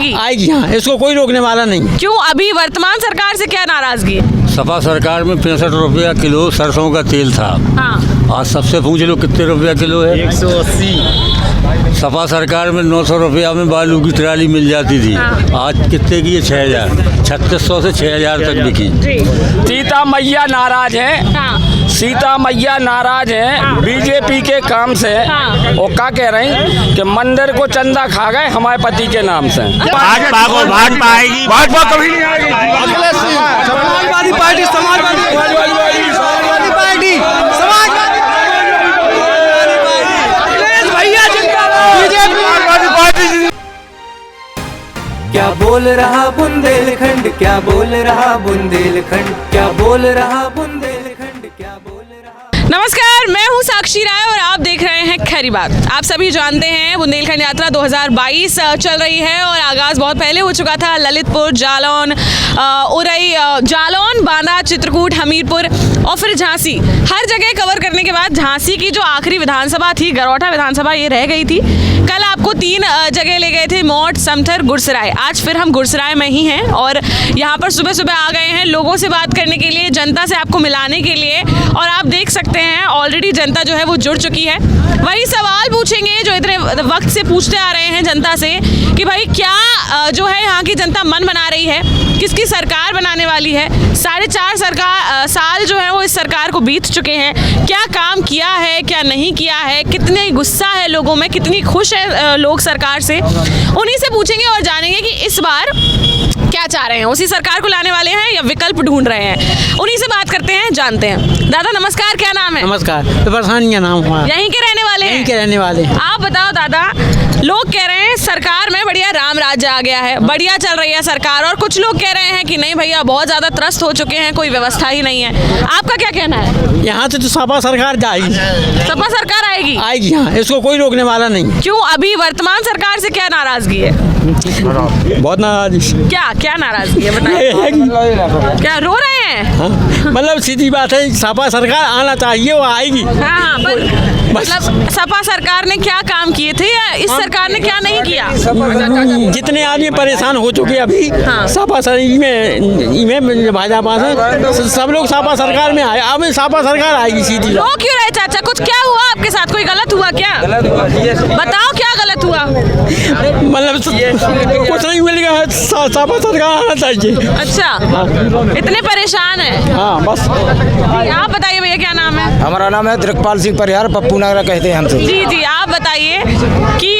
आएगी? आएगी, हाँ, इसको कोई रोकने वाला नहीं। क्यों? अभी वर्तमान सरकार से क्या नाराजगी है? सपा सरकार में 65 रुपया किलो सरसों का तेल था। हाँ। आज सबसे पूछ लो कितने रुपया किलो है? 180। सपा सरकार में 900 रुपया में बालू की ट्राली मिल जाती थी। आज कितने की है? 6000, 3600 से 6000 तक बिकी। सीता मैया नाराज है। हाँ। सीता मैया नाराज है बीजेपी के काम से। वो क्या कह रहे हैं कि मंदिर को चंदा खा गए हमारे पति के नाम से। भाजपा को भाजपा आएगी, भाजपा कभी नहीं आएगी। समाजवादी पार्टी, समाजवादी पार्टी, क्या बोल रहा बुंदेलखंड, क्या बोल रहा बुंदेलखंड, क्या बोल रहा बुंदेलखंड, क्या बोल रहा। नमस्कार, मैं हूं साक्षी राय और आप देख रहे हैं खैरी बात। आप सभी जानते हैं बुंदेलखंड यात्रा 2022 चल रही है और आगाज़ बहुत पहले हो चुका था। ललितपुर, जालौन, उरई, जालौन, बांदा, चित्रकूट, हमीरपुर और फिर झांसी, हर जगह कवर करने के बाद झांसी की जो आखिरी विधानसभा थी, गरौठा विधानसभा, ये रह गई थी। कल आपको 3 जगह ले गए थे, मौट, समथर, गुरसराय। आज फिर हम गुरसराय में ही हैं और यहाँ पर सुबह सुबह आ गए हैं लोगों से बात करने के लिए, जनता से आपको मिलाने के लिए। और आप देख सकते हैं ऑलरेडी जनता जो है वो जुड़ चुकी है। वही सवाल पूछेंगे जो इतने वक्त से पूछते आ रहे हैं जनता से कि भाई क्या जो है यहाँ की जनता मन बना रही है, किसकी सरकार बनाने वाली है। 4.5 साल जो है वो इस सरकार को बीत चुके हैं। क्या काम किया है, क्या नहीं किया है, कितने गुस्सा है लोगों में, कितनी खुश है लोग सरकार से, उन्हीं से पूछेंगे और जानेंगे कि इस बार क्या चाह रहे हैं, उसी सरकार को लाने वाले हैं या विकल्प ढूंढ रहे हैं। उन्हीं से बात करते हैं, जानते हैं। दादा नमस्कार, क्या नाम है? नमस्कार, परेशानी का नाम हुआ। यहीं के रहने वाले हैं? यहीं के रहने वाले हैं। आप बताओ दादा, लोग कह रहे हैं सरकार में बढ़िया राम राज्य आ गया है, बढ़िया चल रही है सरकार, और कुछ लोग कह रहे हैं कि नहीं भैया बहुत ज्यादा त्रस्त हो चुके हैं, कोई व्यवस्था ही नहीं है। आपका क्या कहना है? यहाँ से तो सपा सरकार जाएगी। सपा सरकार आएगी? आएगी, हाँ, इसको कोई रोकने वाला नहीं। क्यों? अभी वर्तमान सरकार से क्या नाराजगी है? बहुत नाराजगी। क्या नाराजगी है बताइए। क्या रो रहे हैं? हाँ, मतलब सीधी बात है, सपा सरकार आना चाहिए, वो आएगी। हाँ, मतलब सपा सरकार ने क्या काम किए थे या इस सरकार ने क्या नहीं किया? जितने आदमी परेशान हो चुके अभी, हाँ। सपा में भाजपा से सब लोग सपा सरकार में आए। अब सपा सरकार आएगी सीधी। रो क्यों रहे चाचा? कुछ क्या हुआ आपके साथ? कोई गलत हुआ क्या? बताओ क्या गलत हुआ? मतलब कुछ नहीं मिलेगा, सपा सरकार आना चाहिए। अच्छा, इतने परेशान है? हाँ, बस। आप बताइए भैया, क्या नाम है? हमारा नाम है दिलपाल सिंह परिहार, पप्पू नगरा कहते हैं हमसे। जी, आप बताइए कि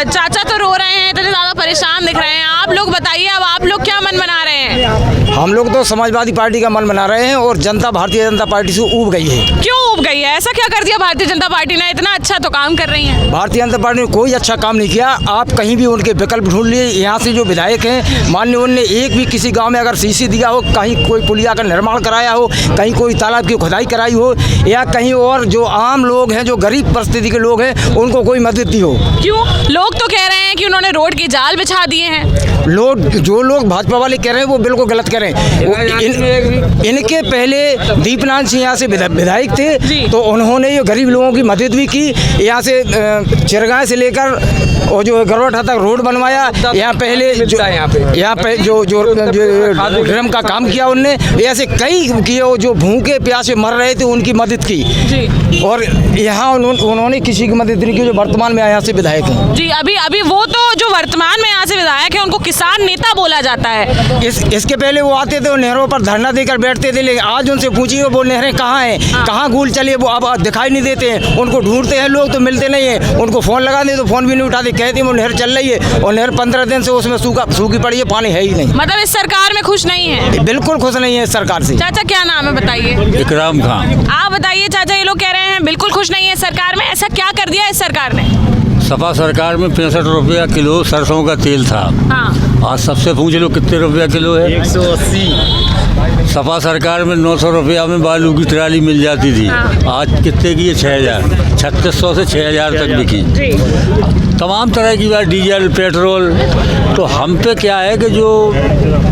चाचा तो रो रहे हैं, इतने ज्यादा परेशान दिख रहे हैं। आप लोग बताइए, अब आप लोग क्या मन बना रहे हैं? हम लोग तो समाजवादी पार्टी का मन बना रहे हैं और जनता भारतीय जनता पार्टी से ऊब गई है। क्यों ऊब गई है? ऐसा क्या कर दिया भारतीय जनता पार्टी ने? इतना अच्छा तो काम कर रही है। भारतीय जनता पार्टी ने कोई अच्छा काम नहीं किया। आप कहीं भी उनके विकल्प ढूंढ लिए। यहाँ से जो विधायक हैं, माननीय, उनने एक भी किसी गांव में अगर सीसी दिया हो, कहीं कोई पुलिया का निर्माण कराया हो, कहीं कोई तालाब की खुदाई कराई हो, या कहीं और जो आम लोग हैं, जो गरीब परिस्थिति के लोग हैं, उनको कोई मदद दी हो। क्यों? लोग तो कह रहे हैं कि उन्होंने रोड के जाल बिछा दिए हैं। जो लोग भाजपा वाले कह रहे हैं वो बिल्कुल गलत कह रहे हैं। इनके पहले दीपनाथ सिंह यहाँ से विधायक थे, तो उन्होंने ये गरीब लोगों की मदद भी की। यहाँ से चिरगांव से लेकर और जो गरौठा तक रोड बनवाया। यहाँ पहले यहाँ पे जो ड्रम का काम किया उनने। ऐसे कई किए जो भूखे प्यासे मर रहे थे, उनकी मदद की जी। और यहाँ उन्होंने किसी की मदद नहीं की जो वर्तमान में यहाँ से विधायक हैं जी। अभी वो तो जो वर्तमान में यहाँ से विधायक है उनको किसान नेता बोला जाता है। इसके पहले वो आते थे, वो नहरों पर धरना देकर बैठते थे, लेकिन आज उनसे पूछिए वो नहरें कहाँ हैं, कहाँ गूल चलिए, वो अब दिखाई नहीं देते हैं। उनको ढूंढते हैं लोग तो मिलते नहीं है। उनको फ़ोन लगा दे तो फ़ोन भी नहीं उठाते, कहते हैं वो नहर चल रही है और नहर 15 दिन से उसमें सूखी पड़ी है, पानी है ही नहीं। मतलब इस सरकार में खुश नहीं है? बिल्कुल खुश नहीं है इस सरकार से। चाचा क्या नाम है बताइए? इकराम खान। आप बताइए चाचा, ये लोग कह रहे हैं बिल्कुल खुश नहीं है सरकार में, ऐसा क्या कर दिया इस सरकार ने? सपा सरकार में 65 रुपया किलो सरसों का तेल था। हाँ। आज सबसे पूछ लो कितने रुपया किलो है? 180। सपा सरकार में 900 रुपया में बालू की ट्राली मिल जाती थी। आज कितने की है? 6000, 3600 से 6000 तक बिकी। तमाम तरह की बात, डीजल पेट्रोल। तो हम पे क्या है कि जो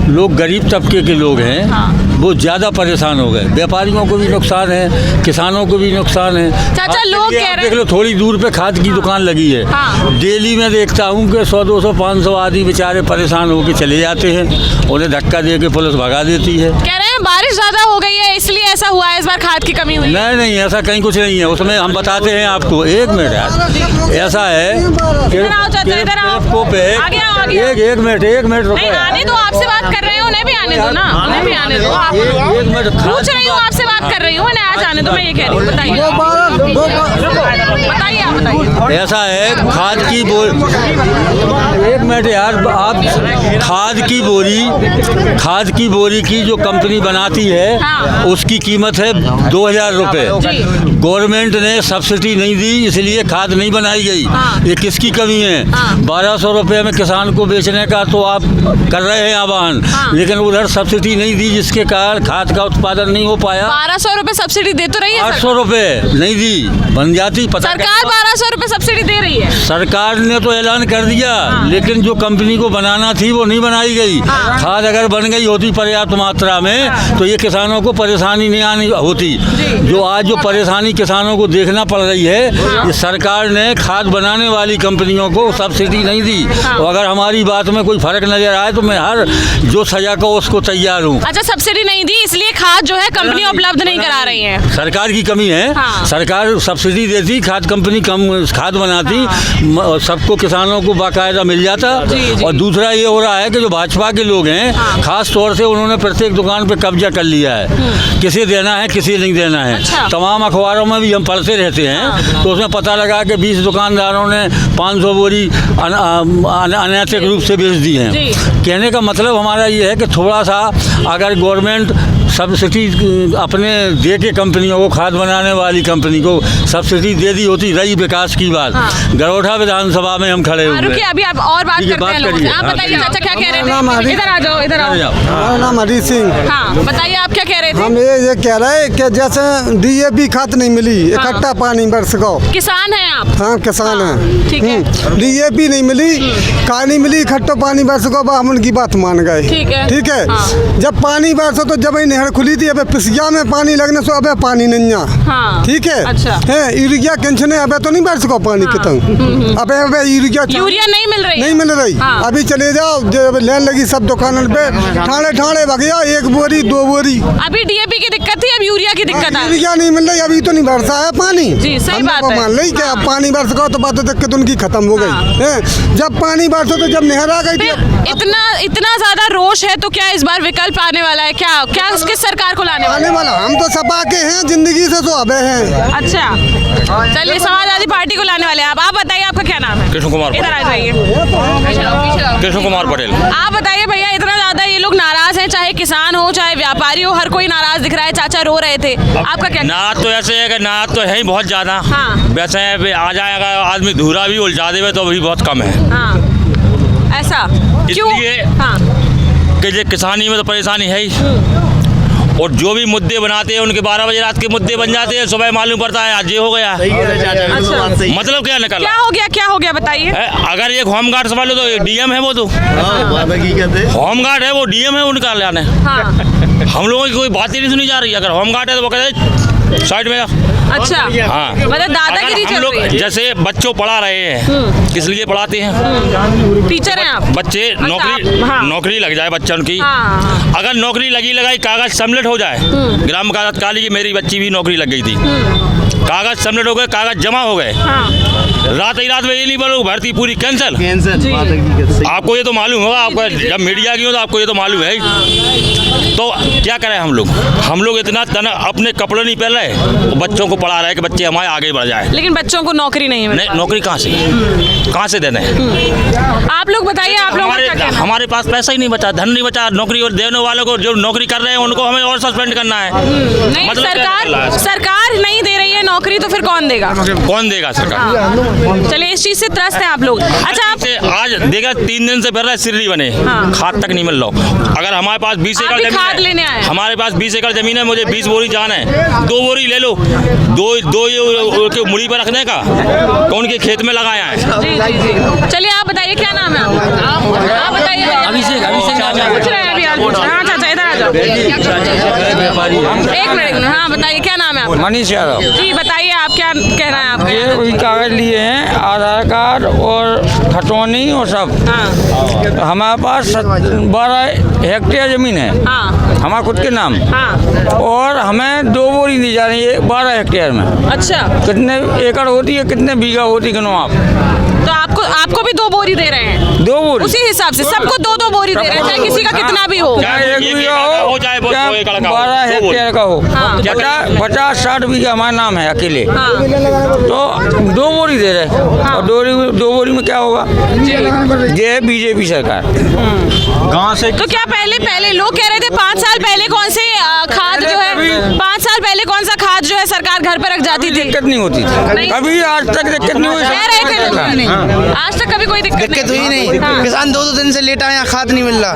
लोग गरीब तबके के लोग हैं वो ज़्यादा परेशान हो गए। व्यापारियों को भी नुकसान है, किसानों को भी नुकसान है। चाचा, आज लोग देखिए, कह आप रहे देख लो थोड़ी दूर पे खाद की दुकान लगी है। डेली में देखता हूँ कि 100-200 500 आदमी बेचारे परेशान होकर चले जाते हैं, उन्हें धक्का दे के पुलिस भगा देती है। कह रहे हैं बारिश ज्यादा हो गई है इसलिए ऐसा हुआ है, इस बार खाद की कमी हुई है। नहीं, ऐसा कहीं कुछ नहीं है। उसमें हम बताते हैं आपको। 1 मिनट यार, ऐसा है इधर आओ चाचा, इधर आओ। आगे आओ, आगे आओ। एक मिनट रुको नहीं, यार। आने दो, आपसे बात कर रहे हो, उन्हें भी आने दो ना, उन्हें भी आने दो। आप एक मिनट पूछ रही हूँ, आपसे बात कर रही हूँ, उन्हें आज आने दो, मैं ये कह रही हूँ। बताइए आप बताइए। ऐसा है, खाद की बोरी, 1 मिनट यार, आप खाद की बोरी की जो कंपनी बनाती है हाँ। उसकी कीमत है 2000 रुपये। गवर्नमेंट ने सब्सिडी नहीं दी, इसलिए खाद नहीं बनाई गई। ये किसकी कमी है? 1200 रुपये में किसान को बेचने का तो आप कर रहे हैं आह्वान, लेकिन उधर सब्सिडी नहीं दी, जिसके कारण खाद का उत्पादन नहीं हो पाया। 1200 रुपए सब्सिडी दे तो रही है 800 रुपये नहीं दी, बन जाती। पता सरकार 1200 रुपए सब्सिडी दे रही है। सरकार ने तो ऐलान कर दिया, लेकिन जो कंपनी को बनाना थी वो नहीं बनाई गई। खाद अगर बन गई होती पर्याप्त मात्रा में तो ये किसानों को परेशानी नहीं आनी होती। जो आज जो परेशानी किसानों को देखना पड़ रही है, ये सरकार ने खाद बनाने वाली कंपनियों को सब्सिडी नहीं दी। और अगर हमारी बात में कोई फर्क नजर आए तो मैं हर जो सजा को उसको तैयार हूँ। अच्छा, सब्सिडी नहीं दी इसलिए खाद जो है कंपनी उपलब्ध नहीं करा रही है। सरकार की कमी है। सरकार सब्सिडी देती, खाद कंपनी कम खाद बनाती, सबको किसानों को बाकायदा मिल जाता। और दूसरा ये हो रहा है कि जो भाजपा के लोग हैं, खास तौर से उन्होंने प्रत्येक दुकान पे कब्जा कर लिया है। किसे देना है, किसे नहीं देना है। अच्छा। तमाम अखबारों में भी हम पढ़ते रहते हैं, तो उसमें पता लगा कि 20 दुकानदारों ने 500 बोरी अनैतिक रूप से बेच दी हैं। कहने का मतलब हमारा ये है कि थोड़ा सा अगर गवर्नमेंट सब्सिडी अपने दे के कंपनियों को, खाद बनाने वाली कंपनी को सब्सिडी दे दी होती, रही विकास की बात। गरोठा विधानसभा में हम खड़े हुए हैं। रुकिए, अभी आप और बात ठीक है, करते हैं बात लोगों से। करिए। आप हाँ, बताइए चाचा, क्या कह रहे नाम थे? हरी- इधर आ जाओ, इधर आओ। मेरा नाम हरी सिंह। हाँ, बताइए आप क्या कह रहे थे? हम ये कह रहे हैं कि जैसे DAP खाद नहीं मिली, इकट्ठा पानी बरस को। किसान हैं आप? हाँ, किसान हैं। ठीक है। DAP नहीं मिली, का नहीं मिली, इकट्ठा पानी बरस को, हम उनकी बात मान गए। ठीक है। ठीक है। हाँ। जब पानी बरसो तो जब नहर खुली थी, अब पिसिया में पानी लगने से अब पानी नहीं आ। हाँ। ठीक है। अच्छा। है यूरिया कैंशन है, अब तो नहीं बरस को पानी कितना। अब यूरिया नहीं मिल रही है? नहीं मिल रही। हाँ। अभी चले जाओ, जब लाइन लगी सब दुकानों पे, ठाणे भगया 1 बोरी 2 बोरी। अभी DAP की दिक्कत थी, अब यूरिया की दिक्कत आ गई। यूरिया नहीं मिल रही, अभी तो नहीं बरसा है पानी। जी, सही हम बात लोग को है। मान ली क्या पानी बरस गया तो बात दिक्कत उनकी खत्म हो गई है। जब पानी बरसो तो जब नहर आ गई थी। इतना ज्यादा रोष है तो क्या इस बार विकल्प आने वाला है? क्या किस सरकार को लाने वाला आने है? वाला हम तो सपा के हैं, जिंदगी से तो अबे हैं। अच्छा, चलिए, समाजवादी पार्टी को लाने वाले हैं आप बताइए, आपका क्या नाम है? कृष्ण कुमार इधर आ जाइए। कृष्ण कुमार पटेल। आप बताइए भैया, इतना ज्यादा ये लोग नाराज हैं, चाहे किसान हो चाहे व्यापारी हो, हर कोई नाराज दिख रहा है। चाचा रो रहे थे, आपका क्या? नाद तो ऐसे है कि नाद तो है ही बहुत ज्यादा। हाँ। वैसे आ जाएगा आदमी धूरा भी उलझा देवे तो भी बहुत कम है। हाँ, ऐसा क्यों? इसलिए हाँ, कि ये किसानी में तो परेशानी है ही। और जो भी मुद्दे बनाते हैं उनके 12 बजे रात के मुद्दे बन जाते हैं, सुबह मालूम पड़ता है आज ये हो गया। मतलब क्या निकला? क्या हो गया बताइए। अगर एक होमगार्ड संभालो तो DM है, वो तो होमगार्ड है, वो DM है उनका लाने। हाँ। हम लोगों की कोई बात ही नहीं सुनी जा रही। अगर होमगार्ड है तो वो कहते साइड में। अच्छा। हाँ, मतलब दादागिरी हम चल लोग रही है। जैसे बच्चों पढ़ा रहे हैं, किस लिए पढ़ाते हैं? टीचर हैं आप? बच्चे अच्छा, नौकरी नौकरी लग जाए बच्चों की। हाँ। अगर नौकरी लगी लगाई कागज सबमिट हो जाए, ग्राम कागज काली की मेरी बच्ची भी नौकरी लग गई थी। कागज सबमिट हो गए, कागज जमा हो गए, रात ही रात में ये नहीं बोलो भर्ती पूरी कैंसिल। आपको ये तो मालूम होगा, आपका जब मीडिया की हो तो आपको ये तो मालूम है। तो क्या करें हम लोग इतना अपने कपड़े नहीं पहन रहे, बच्चों को पढ़ा रहे हैं कि बच्चे हमारे आगे बढ़ जाए। लेकिन बच्चों को नौकरी नहीं मिल नहीं, नौकरी कहाँ से देने हैं? आप लोग बताइए, आप लोगों का क्या कहना है? हमारे पास पैसा ही नहीं बचा, धन नहीं बचा। नौकरी और देने वालों को, जो नौकरी कर रहे हैं उनको हमें और सस्पेंड करना है। नहीं, मतलब क्या निकल रहा है? सरकार नहीं दे रही है नौकरी तो फिर कौन देगा? कौन देगा सरकार? चलिए, इस चीज से त्रस्त हैं आप लोग। अच्छा, आप से आज देखा 3 दिन से फिर रहा सिरली बने, खाद तक नहीं मिल रहा। अगर हमारे पास 20 आप एकड़ भी जमीन खाद लेने है, आए हैं? हमारे पास 20 एकड़ जमीन है, मुझे 20 बोरी जान है, 2 बोरी ले लो, दो ये के मुड़ी पर रखने का, कौन के खेत में लगाया है। जी जी जी। चलिए, आप बताइए क्या नाम है आपका? आप बताइए। अभिषेक पूछ रहे हैं अभी आप पूछ रहे हैं। हाँ चाचा, इधर आ जाओ। एक मिनट। हाँ बताइए, क्या नाम है आपका? मनीष यादव। जी बताइए, आप क्या कहना है आपका? ये वही कागज लिए हैं, आधार कार्ड और खतौनी और सब। हाँ हमारे पास 12 हेक्टेयर जमीन है, हाँ हमारे खुद के नाम, हाँ। और हमें 2 बोरी दी जा रही है 12 हेक्टेयर में। अच्छा, कितने एकड़ होती है, कितने बीघा होती है, गिनो आप। तो आपको भी 2 बोरी दे रहे हैं? 2 बोरी उसी हिसाब से सबको 2-2 बोरी दे रहे हैं, चाहे किसी का कितना भी हो। चाहे एक एक बीघा एकड़ का हो हो, चाहे 2 एकड़ का हो, 12 दो बोरी। हेक्टेयर का हो, हाँ। 50-60 बीघा हमारा नाम है अकेले, हाँ तो 2 बोरी दे रहे हैं। हाँ। और 2 बोरी में क्या होगा? ये है बीजेपी सरकार। गाँव से तो क्या पहले लोग कह रहे थे 5 साल पहले कौन से खाद जो है, 5 साल पहले कौन सा खाद जो है सरकार घर पर रख जाती थी? दिक्कत नहीं होती नहीं। थी, कभी आज तक दिक्कत नहीं हुई। कह रहे थे लोग, आज तक कभी कोई दिक्कत हुई नहीं। हाँ। किसान 2 दिन से लेटा है, यहाँ खाद नहीं मिल रहा।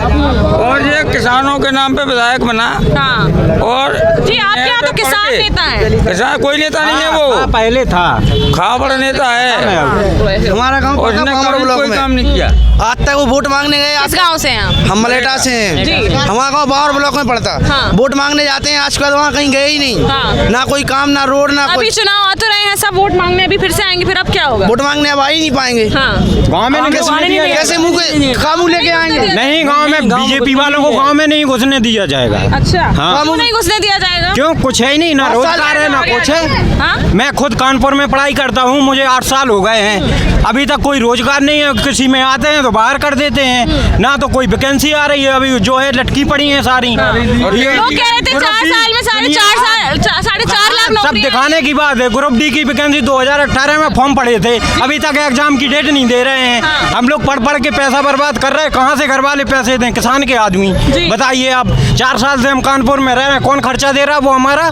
और ये किसानों के नाम पे विधायक बना, हाँ और जी, आपके यहाँ तो किसान नेता है। किसान कोई नेता नहीं है, वो पहले था खाबड़ नेता है, हमारा गाँव और उसने पामर ब्लॉक कोई में काम नहीं किया। आज तक वो वोट मांगने गए। किस गांव से हैं आप? हम मलेटा से हैं। जी। हमारा गाँव बावर ब्लॉक में पड़ता। हाँ। वोट मांगने जाते हैं, आज के बाद वहाँ कहीं गए ही नहीं। हाँ। ना कोई काम, ना रोड, ना अभी कोई। चुनाव आ तो रहे हैं, सब वोट मांगने अभी फिर से आएंगे, फिर अब क्या होगा? वोट मांगने अब आ ही नहीं पाएंगे। हाँ गाँव में कैसे मुँह के काबू लेके आएंगे? नहीं, गांव में बीजेपी वालों को गांव में नहीं घुसने दिया जाएगा। अच्छा, हाँ। क्यों नहीं घुसने दिया जाएगा? क्यों? कुछ है ही नहीं, ना रोजगार है ना कुछ है। हाँ? मैं खुद कानपुर में पढ़ाई करता हूँ, मुझे 8 साल हो गए हैं, अभी तक कोई रोजगार नहीं है। किसी में आते हैं तो बाहर कर देते हैं, ना तो कोई वैकेंसी आ रही है, अभी जो है लटकी पड़ी है सारी। लोग कह रहे थे 4 साल में 4.5 लाख सब नौकरी दिखाने की बात है। ग्रुप डी की वैकेंसी 2018 में फॉर्म पड़े थे, अभी तक एग्जाम की डेट नहीं दे रहे हैं। हाँ। हम लोग पढ़ के पैसा बर्बाद कर रहे हैं, कहाँ से घर वाले पैसे दें? किसान के आदमी बताइए आप। 4 साल से हम कानपुर में रह रहे हैं, कौन खर्चा दे रहा है? वो हमारा।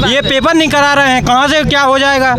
ये पेपर नहीं करा रहे हैं, कहाँ से क्या हो जाएगा?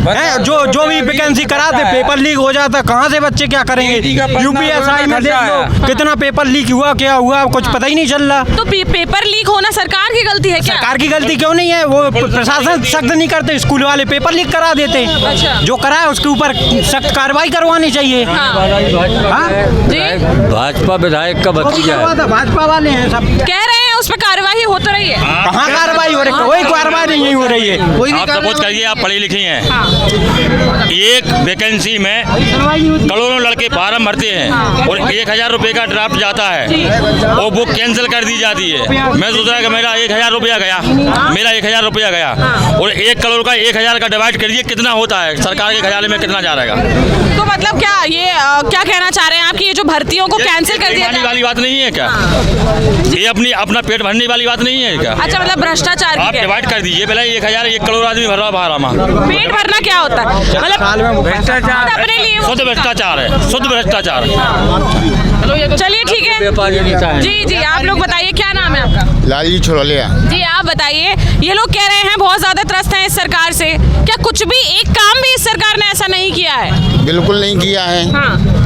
है जो भी वैकेंसी कराते पेपर लीक हो जाता, कहाँ से बच्चे क्या करेंगे? यूपीएसआई में देख लो कितना पेपर लीक हुआ, क्या हुआ, कुछ पता ही नहीं चल रहा। तो पेपर लीक होना सरकार की गलती है क्या? सरकार की गलती क्यों नहीं है? वो प्रशासन सख्त नहीं करते, स्कूल वाले पेपर लीक करा देते। अच्छा। जो करा है उसके ऊपर सख्त कार्रवाई करवानी चाहिए। हाँ? जी, भाजपा विधायक का भतीजा है। भाजपा वाले हैं सब। कह रहे हैं उस पर कार्रवाई हो तो रही है। कहाँ कार्रवाई हो रही है? कोई कार्रवाई नहीं हो रही है। आप सपोज करिए आप पढ़ी लिखी हैं, एक वैकेंसी में करोड़ों लड़के फार्म भरते हैं और 1000 रुपये का ड्राफ्ट जाता है और वो कैंसिल कर दी जाती है। मैं सोच रहा कि मेरा 1000 रुपया गया, मेरा 1000 रुपया गया, और 1 करोड़ का 1000 का डिवाइड करिए कितना होता है, सरकार के खजाने में कितना जा रहेगा? तो मतलब क्या ये क्या कहना चाह रहे हैं आप कि ये जो भर्तियों को कैंसिल कर दिया भरने जाए? वाली बात नहीं है क्या? ये अपना पेट भरने वाली बात नहीं है क्या? अच्छा, मतलब भ्रष्टाचार आप की डिवाइड कर दीजिए, पहले 1000 1 करोड़ आदमी भर रहा बाहर। पेट भरना क्या होता है? मतलब भ्रष्टाचार अपने लिए शुद्ध भ्रष्टाचार है, शुद्ध भ्रष्टाचार। चलिए ठीक है। जी जी, आप लोग बताइए, क्या नाम है आपका? लालजी छोड़लिया। जी, आप बताइए, ये लोग कह रहे हैं बहुत ज्यादा त्रस्त हैं इस सरकार से, क्या कुछ भी एक काम भी इस सरकार ने ऐसा नहीं किया है? बिल्कुल नहीं किया है। हाँ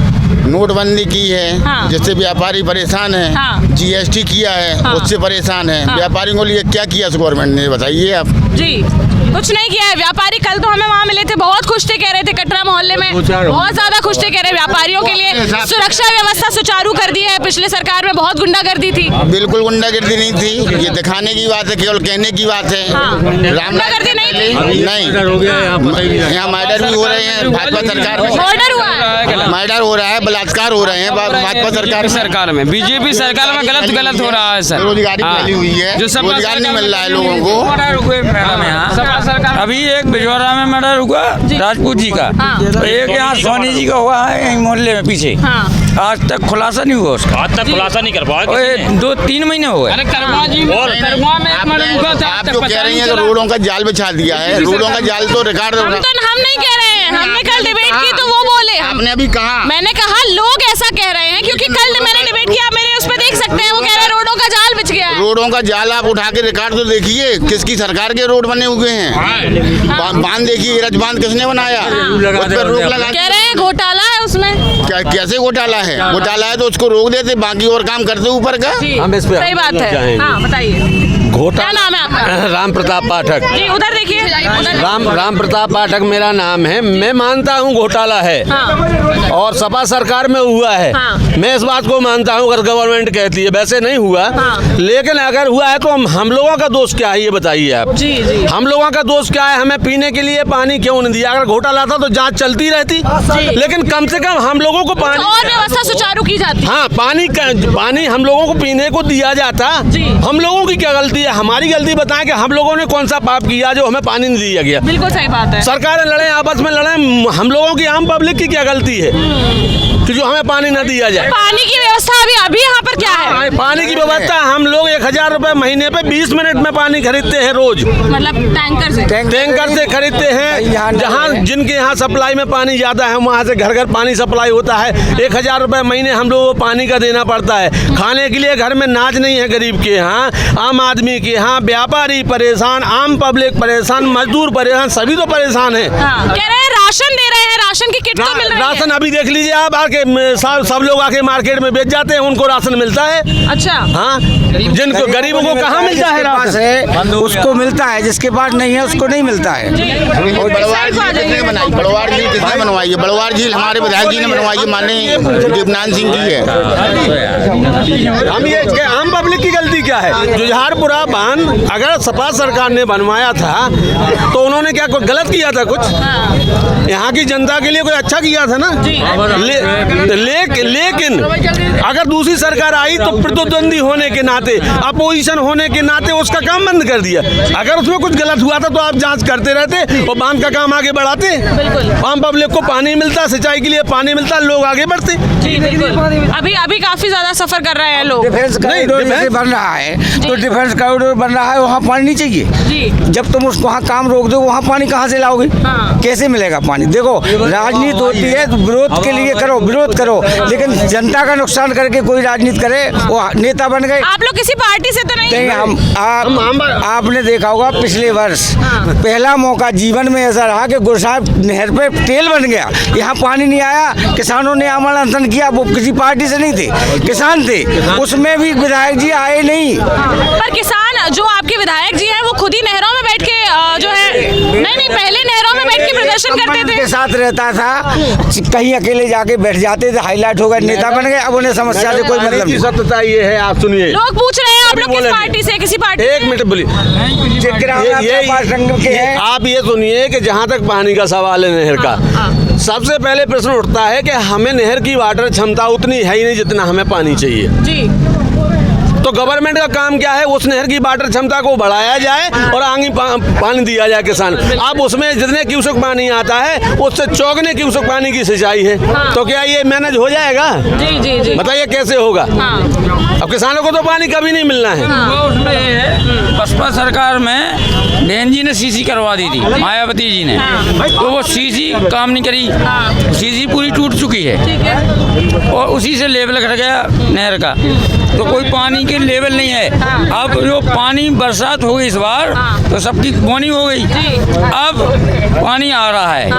नोटबंदी की है, हाँ। जिससे व्यापारी परेशान है। हाँ। जीएसटी किया है, हाँ। उससे परेशान है। हाँ। व्यापारियों को लिए क्या किया इस गवर्नमेंट ने, बताइए आप। जी, कुछ नहीं किया है। व्यापारी कल तो हमें वहाँ मिले थे, बहुत खुश थे, कह रहे थे कटरा मोहल्ले में बहुत ज्यादा खुश थे, कह रहे व्यापारियों के लिए सुरक्षा व्यवस्था सुचारू कर दी है। पिछले सरकार में बहुत गुंडागर्दी थी। बिल्कुल गुंडागर्दी नहीं थी, ये दिखाने की बात है, केवल कहने की बात है। हाँ। गुंडागर्दी नहीं थी? नहीं हो गया यहाँ मर्डर भी हो रहे हैं भाजपा सरकार में। मर्डर हुआ है? मर्डर हो रहा है, बलात्कार हो रहे हैं भाजपा सरकार में। बीजेपी सरकार में गलत हो रहा है सर। बेरोजगारी फैली हुई है, रोजगार नहीं मिल रहा है लोगों को। अभी एक बिजौरा में मर्डर हुआ राजपूत जी का, तो एक यहाँ सोनी जी का हुआ है यहीं मोहल्ले में पीछे। आज तक खुलासा नहीं हुआ उसका। आज तक खुलासा नहीं कर पाया किसी ने। 2-3 महीने हो गए। आप जो कह रही हैं तो रोडों का जाल बिछा दिया है, रोडों का जाल तो रिकॉर्ड हम नहीं कह रहे हैं, हमने कल डिबेट की तो वो बोले। आपने अभी कहा, मैंने कहा लोग ऐसा कह रहे हैं, क्योंकि कल मैंने डिबेट किया, मेरे उस पर देख सकते हैं, वो कह रहे हैं रोडों का जाल बिछ गया है। रोडों का जाल आप उठा के रिकॉर्ड तो देखिए, किसकी सरकार के रोड बने हुए हैं। बांध देखिए, रज बांध किसने बनाया, उस पर रोक लगा। कह रहे हैं घोटाला है उसमें। कैसे घोटाला है? घोटाला है तो उसको रोक देते, बाकी और काम करते ऊपर का। हम इस पे सही बात है। हाँ बताइए, क्या नाम है आपका? राम प्रताप पाठक। जी उधर देखिए, राम प्रताप पाठक मेरा नाम है। मैं मानता हूँ घोटाला है। हाँ। और सपा सरकार में हुआ है। हाँ। मैं इस बात को मानता हूँ, अगर गवर्नमेंट कहती है, वैसे नहीं हुआ। हाँ। लेकिन अगर हुआ है तो हम लोगों का दोष क्या है ये बताइए आप। जी जी। हम लोगों का दोष क्या है? हमें पीने के लिए पानी क्यों नहीं दिया? अगर घोटाला था तो जांच चलती रहती, लेकिन कम से कम हम लोगों को पानी और व्यवस्था सुचारू की जाती। हाँ, पानी हम लोगों को पीने को दिया जाता। हम लोगों की क्या गलती है? हमारी गलती बताएं कि हम लोगों ने कौन सा पाप किया जो हमें पानी नहीं दिया गया। बिल्कुल सही बात है। सरकारें लड़े, आपस में लड़े, हम लोगों की, आम पब्लिक की क्या गलती है कि जो हमें पानी न दिया जाए? पानी की व्यवस्था अभी यहाँ पर क्या है? पानी की व्यवस्था हम लोग 1000 रुपए महीने पे 20 मिनट में पानी खरीदते हैं रोज। मतलब टैंकर से खरीदते हैं। जहाँ जिनके यहाँ सप्लाई में पानी ज्यादा है वहाँ से घर घर पानी सप्लाई होता है। 1000 रुपए महीने हम लोगों को पानी का देना पड़ता है। खाने के लिए घर में नाज नहीं है गरीब के यहाँ, आम आदमी के यहाँ। व्यापारी परेशान, आम पब्लिक परेशान, मजदूर परेशान, सभी तो परेशान है। कह रहे हैं राशन दे रहे हैं, राशन की किट तो मिल रही है। राशन अभी देख लीजिए आप, आके सब लोग आके मार्केट में बेच जाते हैं, उनको राशन मिलता है। अच्छा। हाँ, जिनको गरीबों को कहाँ मिलता है राशन? उसको मिलता है, जिसके पास नहीं है उसको नहीं मिलता है। बड़वार झील किसने बनाई? बड़वार झील किसने बनवाई है? बड़वार झील हमारे विधायक जी ने बनवाई है, माननीय देवनाथ सिंह जी है। हम ये आम पब्लिक की गलती क्या है? जुझारपुरा बांध अगर सपा सरकार ने बनवाया था तो उन्होंने क्या कुछ गलत किया था? कुछ यहाँ की जनता के लिए कोई अच्छा किया था ना। लेकिन अगर दूसरी सरकार आई तो प्रतिद्वंदी होने के नाते, अपोजिशन होने के नाते उसका काम बंद कर दिया। अगर उसमें कुछ गलत हुआ था तो आप जांच करते रहते और बांध का काम आगे बढ़ाते। आम पब्लिक को पानी मिलता, सिंचाई के लिए पानी मिलता, लोग आगे बढ़ते। अभी काफी ज्यादा सफर कर रहे हैं लोग। डिफेंस कॉरिडोर बन रहा है तो डिफेंस कॉरिडोर बन रहा है, वहाँ पानी नहीं चाहिए। जब तुम उसको वहाँ काम रोक दो, वहाँ पानी कहाँ से लाओगे? कैसे मिलेगा पानी? देखो, राजनीति होती है तो विरोध के लिए करो, विरोध करो, लेकिन जनता का नुकसान करके कोई राजनीति करे वो नेता बन गए। आप लोग किसी पार्टी से तो नहीं? आपने देखा होगा पिछले वर्ष पहला मौका जीवन में ऐसा रहा कि गुरसाहिब नहर पे टेल बन गया, यहाँ पानी नहीं आया, किसानों ने आमरण अनशन किया। वो किसी पार्टी से नहीं थे, किसान थे, उसमें भी विधायक जी आए नहीं। पर किसान जो आपके विधायक जी हैं वो खुद ही नहरों में बैठ के जो है नहीं पहले नहरों में बैठ के प्रदर्शन करते थे। के साथ रहता था, कहीं अकेले जाके बैठ जाते थे, हाईलाइट हो गए, नेता बन गए। अब उन्हें समस्या से कोई मतलब नहीं। सत्यता ये है, आप सुनिए। लोग पूछ रहे हैं आप लोग किस पार्टी से? किसी पार्टी? एक मिनट बोलिए। आप ये सुनिए कि जहाँ तक पानी का सवाल है, नहर का, सबसे पहले प्रश्न उठता है कि हमें नहर की वाटर क्षमता उतनी है ही नहीं जितना हमें पानी चाहिए। जी। तो गवर्नमेंट का काम क्या है? उस नहर की वाटर क्षमता को बढ़ाया जाए और आगे पानी दिया जाए किसान। अब उसमें जितने क्यूसेक पानी आता है उससे चौगने क्यूसेक पानी की सिंचाई है। तो क्या ये मैनेज हो जाएगा? जी जी जी। बताइए कैसे होगा? अब किसानों को तो पानी कभी नहीं मिलना है। बसपा सरकार में बहन जी ने सीसी करवा दी थी, मायावती जी ने, तो वो सीसी काम नहीं करी। सीसी पूरी टूट चुकी है और उसी से लेवल घट गया नहर का, तो कोई पानी के लेवल नहीं है। अब जो पानी बरसात हो गई इस बार तो सबकी बोनी हो गई, अब पानी आ रहा है,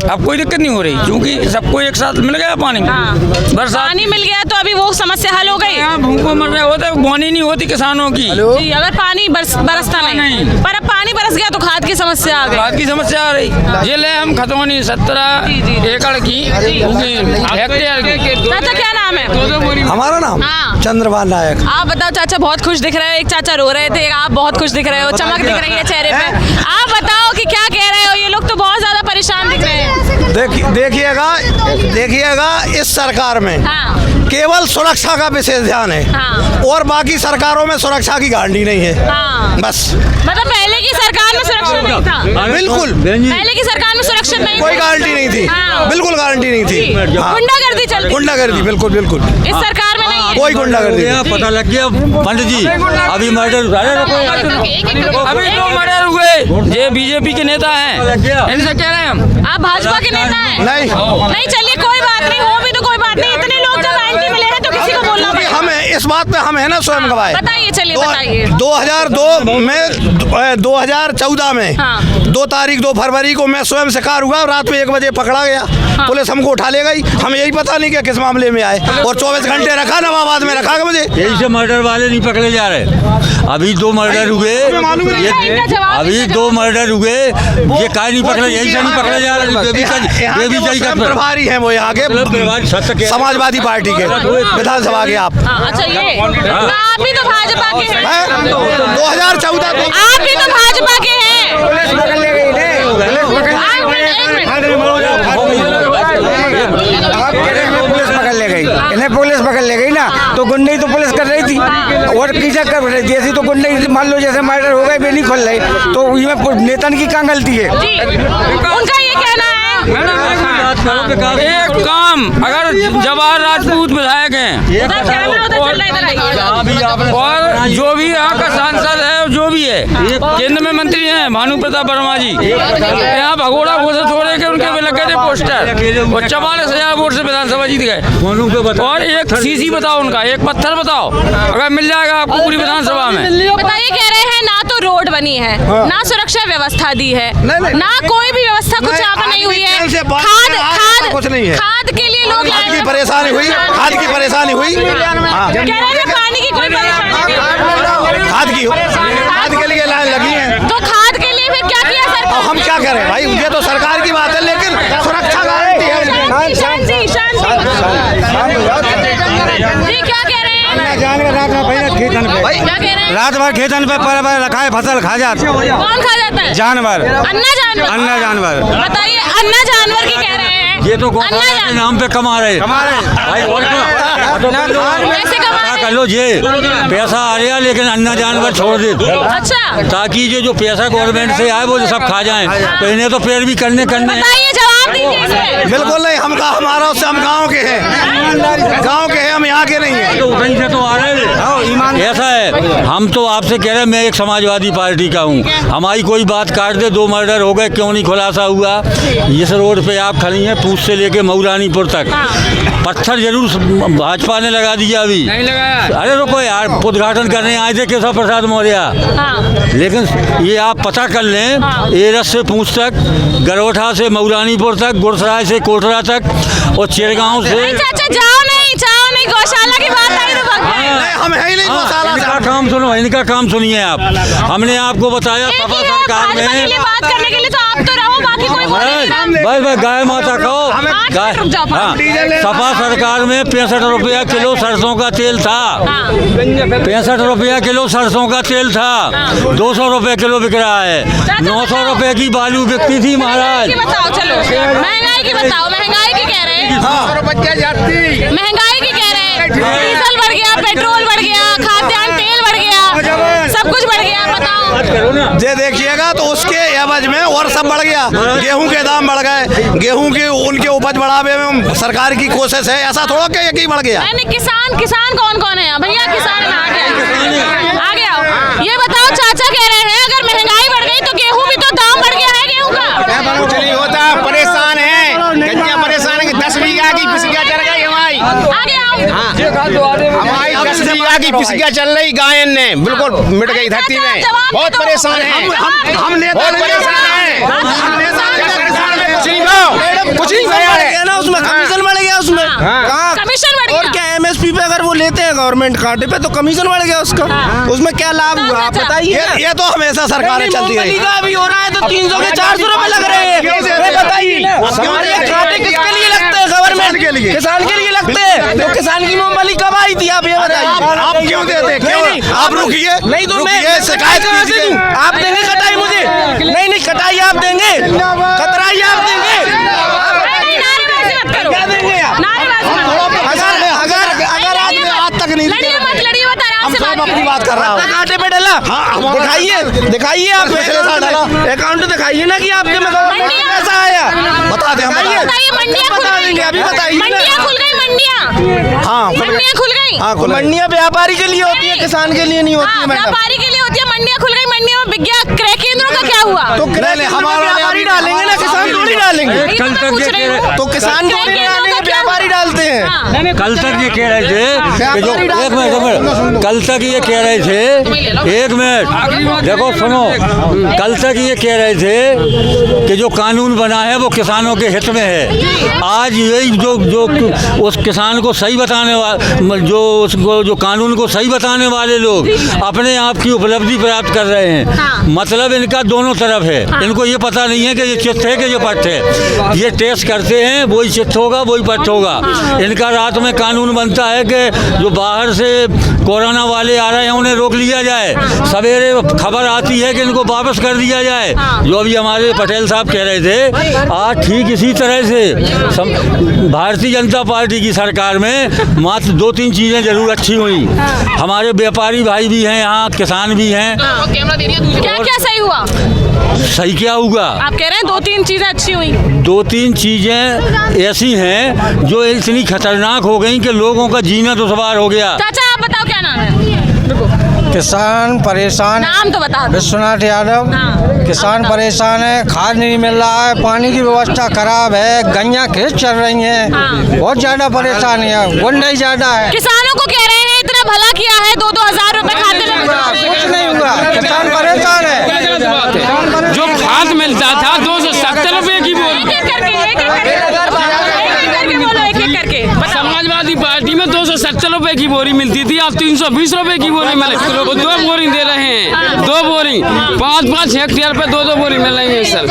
अब कोई दिक्कत नहीं हो रही क्योंकि सबको एक साथ मिल गया पानी। बरसात पानी मिल गया तो अभी वो समस्या हल हो गई। भूखों मर रहे होते, बोनी नहीं होती किसानों की। जी, अगर पानी बरसता नहीं, पर अब पानी बरस गया तो खाद की समस्या आ गई। खाद की समस्या आ रही। ये ले हम खतौनी 17 एकड़ की हेक्टेयर की। चाचा क्या नाम है? हमारा नाम चंद्रभान नायक। आप बताओ चाचा, बहुत खुश दिख रहे हो। एक चाचा रो रहे थे, आप बहुत खुश दिख रहे हो, चमक दिख रही है चेहरे पे। आप बताओ कि क्या कह रहे हो? ये लोग तो बहुत ज्यादा परेशान दिख रहे हैं। देखिएगा इस सरकार में केवल सुरक्षा का विशेष ध्यान है और बाकी सरकारों में सुरक्षा की गारंटी नहीं है। बस मतलब पहले की सरकार में सुरक्षा नहीं था। बिल्कुल, पहले की सरकार में सुरक्षा नहीं, कोई गारंटी नहीं थी, बिल्कुल गारंटी नहीं थी। गुंडागर्दी चलती, गुंडागर्दी बिल्कुल बिल्कुल इस सरकार में नहीं है। कोई गुंडागर्दी। पता लग गया पंडित जी, अभी मर्डर अभी 2 मर्डर हुए। ये बीजेपी के नेता हैं, इनसे कह रहे हैं हम। आप भाजपा के नेता हैं? नहीं, चलिए कोई बात नहीं, हो भी तो कोई बात नहीं। इतने लोग जब एंटी मिले हैं तो किसी को बोलना पड़ेगा। हमें इस इस बात पे हम है ना स्वयं गवाह। बताइए, चलिए बताइए। 2002 में 2014 में 2 तारीख 2 फरवरी को मैं स्वयं शिकार हुआ, रात में 1 बजे पकड़ा गया। पुलिस हमको उठा ले गई, हमें यही पता नहीं कि किस मामले में आए, और 24 घंटे रखा, नवाबाद में रखा मुझे। यही से मर्डर वाले नहीं पकड़े जा रहे। अभी 2 मर्डर हुए, अभी 2 मर्डर हुए, ये काय नहीं पकड़े, यही से नहीं पकड़े जा रहे। प्रभारी हैं वो यहाँ के समाजवादी पार्टी के विधानसभा के। आप अच्छा, ये आप भी तो भाजपा के हैं। 2014 आप भी तो भाजपा के हैं। पुलिस पकड़ ले गई, इन्हें पुलिस पकड़ ले गई ना, तो गुंडई तो पुलिस कर रही थी और कीचक कर रही थी। ऐसी तो गुंडई मान लो जैसे मर्डर हो गए, बेनी खोल रही, तो इसमें नेतन की कहाँ गलती है? उनका ये कहना है एक काम, अगर जवाहर राजपूत विधायक हैं और जो भी यहाँ का सांसद है, जो भी है, केंद्र में मंत्री हैं भानु प्रताप वर्मा जी, यहाँ भगोड़ा घोषित हो रहे कि उनके भी लग गए थे पोस्टर और 44,000 वोट से विधानसभा जीत गए। और एक सीसी बताओ उनका, एक पत्थर बताओ, अगर मिल जाएगा आपको पूरी विधानसभा में। बताइए, कह रहे हैं ना तो रोड बनी है, ना सुरक्षा व्यवस्था दी है, ना कोई भी व्यवस्था कुछ यहाँ पर नहीं हुई है। कुछ नहीं है। खाद के लिए लोग खाद की परेशानी हुई, खाद की परेशानी हुई। कह रहे हैं पानी की कोई परेशानी नहीं। खाद के लिए लाइन लगी है, तो खाद के लिए फिर क्या किया सरकार? हम क्या करें भाई, ये तो सरकार की बात है, लेकिन सुरक्षा गारंटी है। जी, क्या कह रहे हैं? रात भर खेतन पे रखा है, फसल खा जाते। कौन खा जाता है? जानवर, अन्ना जानवर। बताइए, अन्ना जानवर की कह रहे हैं। ये तो गौशाला के नाम पे कमा रहे भाई, और कैसे कमा कर लो, ये पैसा आ रहा, लेकिन अन्ना जानवर छोड़ दे, अच्छा, ताकि ये जो पैसा गवर्नमेंट से आए वो सब खा जाएं, तो इन्हें तो पेड़ भी करने बताइए, जवाब दीजिए इसमें। बिल्कुल नहीं, हमारा उससे, हम गाँव के हैं, गाँव के हैं, हम यहाँ के नहीं हैं। तो कहीं से तो आ रहे हैं। ऐसा है, हम तो आपसे कह रहे हैं, मैं एक समाजवादी पार्टी का हूँ, हमारी कोई बात काट दे, 2 मर्डर हो गए, क्यों नहीं खुलासा हुआ? इस रोड पे आप खड़ी हैं, पूछ से लेके मऊरानीपुर तक, पत्थर जरूर भाजपा ने लगा दिया, अभी नहीं लगाया। अरे रुको यार, उद्घाटन करने आए थे केशव प्रसाद मौर्य, लेकिन ये आप पता कर लें, एरस से पूछ तक, गरोठा से मऊरानीपुर तक, गुरसराय से कोटरा तक और चिड़गांव से। अच्छा, जाओ नहीं, गौशाला की बात आई तो हम है ही नहीं गौशाला। इनका काम सुनो, इनका काम सुनिए आप। हमने आपको बताया सपा सरकार में बात करने के लिए तो आप तो रहो, बाकी कोई बस गाय माता कहो, सपा सरकार में 65 रुपया किलो सरसों का तेल था, 65 रुपया किलो सरसों का तेल था, 200 रुपये किलो बिक रहा है, 900 रुपये की बालू बिकती थी महाराज। बताओ, चलो महंगाई की बताओ, महंगाई की कह रहे हैं, महंगाई की कह रहे हैं, डीजल बढ़ गया, पेट्रोल बढ़ गया, खाद्यान्न तेल बढ़ गया, सब कुछ बढ़ गया, बताओ। ये देखिएगा तो उसके एवज में और सब बढ़ गया, गेहूं के दाम बढ़ गए, गेहूं की उनके उपज बढ़ावे में सरकार की कोशिश है, ऐसा थोड़ा कि एक ही बढ़ गया। किसान कौन है भैया? किसान आगे आओ, ये बताओ, चाचा कह रहे हैं अगर महंगाई बढ़ गई तो गेहूं भी तो दाम बढ़ गया है, गेहूं का कुछ नहीं होता, परेशान है, गंजिया परेशान है कि 10 बीघा की पिसकिया चल गई हमारी। आगे आओ, हमारी 10 बीघा की पिसकिया चल रही, गायन ने बिल्कुल मिट गई धरती में, बहुत परेशान है हम नेता, कुछ नहीं गया ना, उसमें कमीशन बढ़ गया, उसमें कमीशन बढ़ गया, और क्या MSP पे अगर वो लेते हैं गवर्नमेंट कांटे पे तो कमीशन बढ़ गया उसका, उसमें क्या लाभ हुआ आप बताइए। ये तो हमेशा सरकारें चलती रही, भी हो रहा है तो 300 के 400 रुपए लग रहे हैं, बताइए कांटे किसके लिए लगते हैं? गवर्नमेंट के लिए, किसान के लिए लगते हैं, तो किसान की मूंगफली कब आई थी आप ये बताइए? आप क्यों देते? क्यों आप रुकिए, नहीं तो मैं शिकायत कीजिए, आप देंगे कटाई मुझे? नहीं कटाई आप देंगे, कतराई आप देंगे, क्या देंगे अगर आज तक नहीं हम सब अपनी बात कर रहा हूँ, कांटे पे डाला, दिखाइए आप पिछले साल डाला, अकाउंट दिखाइए ना कि आपके में पैसा आया, बता दें, हम बता देंगे, अभी बताइए। मंडियाँ हाँ मंडियाँ खुल गई। हाँ मंडियाँ व्यापारी के लिए होती है, किसान के लिए नहीं होती है मैडम। व्यापारी के लिए होती है, मंडियाँ खुल गई। मंडियों में विज्ञान क्रय केंद्रों का क्या हुआ? तो हमारा व्यापारी डालेंगे ना, किसान थोड़ी डालेंगे। कल तक ये कह रहे तो किसान थोड़ी डालेंगे, व्यापारी डालते हैं। कल तक ये कह रहे थे कि जो एक मिनट कल तक ये कह रहे थे, एक मिनट देखो सुनो, कल तक ये कह रहे थे कि जो कानून बना है वो किसानों के हित में है। आज यही जो उस किसान को सही बताने वाले, जो कानून को सही बताने वाले लोग अपने आप की उपलब्धि प्राप्त कर रहे हैं। मतलब इनका दोनों तरफ है। इनको ये पता नहीं है कि ये चित्त है कि ये पट्ट है। ये टेस्ट करते हैं, वही चित्त होगा वही पट्ट होगा। इनका रात में कानून बनता है कि जो बाहर से कोरोना वाले आ रहे हैं उन्हें रोक लिया जाए, सवेरे खबर आती है कि इनको वापस कर दिया जाए। जो अभी हमारे पटेल साहब कह रहे थे, आज ठीक इसी तरह से भारतीय जनता पार्टी की सरकार में मात्र 2-3 चीज़ें जरूर अच्छी हुई। हमारे व्यापारी भाई भी हैं यहाँ, किसान भी हैं। क्या क्या सही हुआ? सही क्या होगा? आप कह रहे हैं 2-3 चीजें अच्छी हुई। 2-3 चीज़ें ऐसी हैं जो इतनी खतरनाक हो गई कि लोगों का जीना दुश्वार हो गया। चाचा आप बताओ क्या नाम है? किसान परेशान, नाम तो बता दो। विश्वनाथ यादव। किसान परेशान है, खाद नहीं मिल रहा है, पानी की व्यवस्था खराब है, गैया खेत चल रही हैं, बहुत ज्यादा परेशानी है, गुंडाई ज्यादा है। किसानों को कह रहे हैं इतना भला किया है, 2-2 हजार रुपए खाते में कुछ नहीं हुआ, किसान परेशान है। जो खाद मिलता था 270 रुपए की बोरी, समाजवादी पार्टी में 270 रुपए की बोरी मिलती थी, अब 320 रुपए की बोरी मिले। 2 बोरी दे रहे हैं, 2 बोरी 5-5 हेक्टेयर पे 2-2 बोरी मिल रही है सर।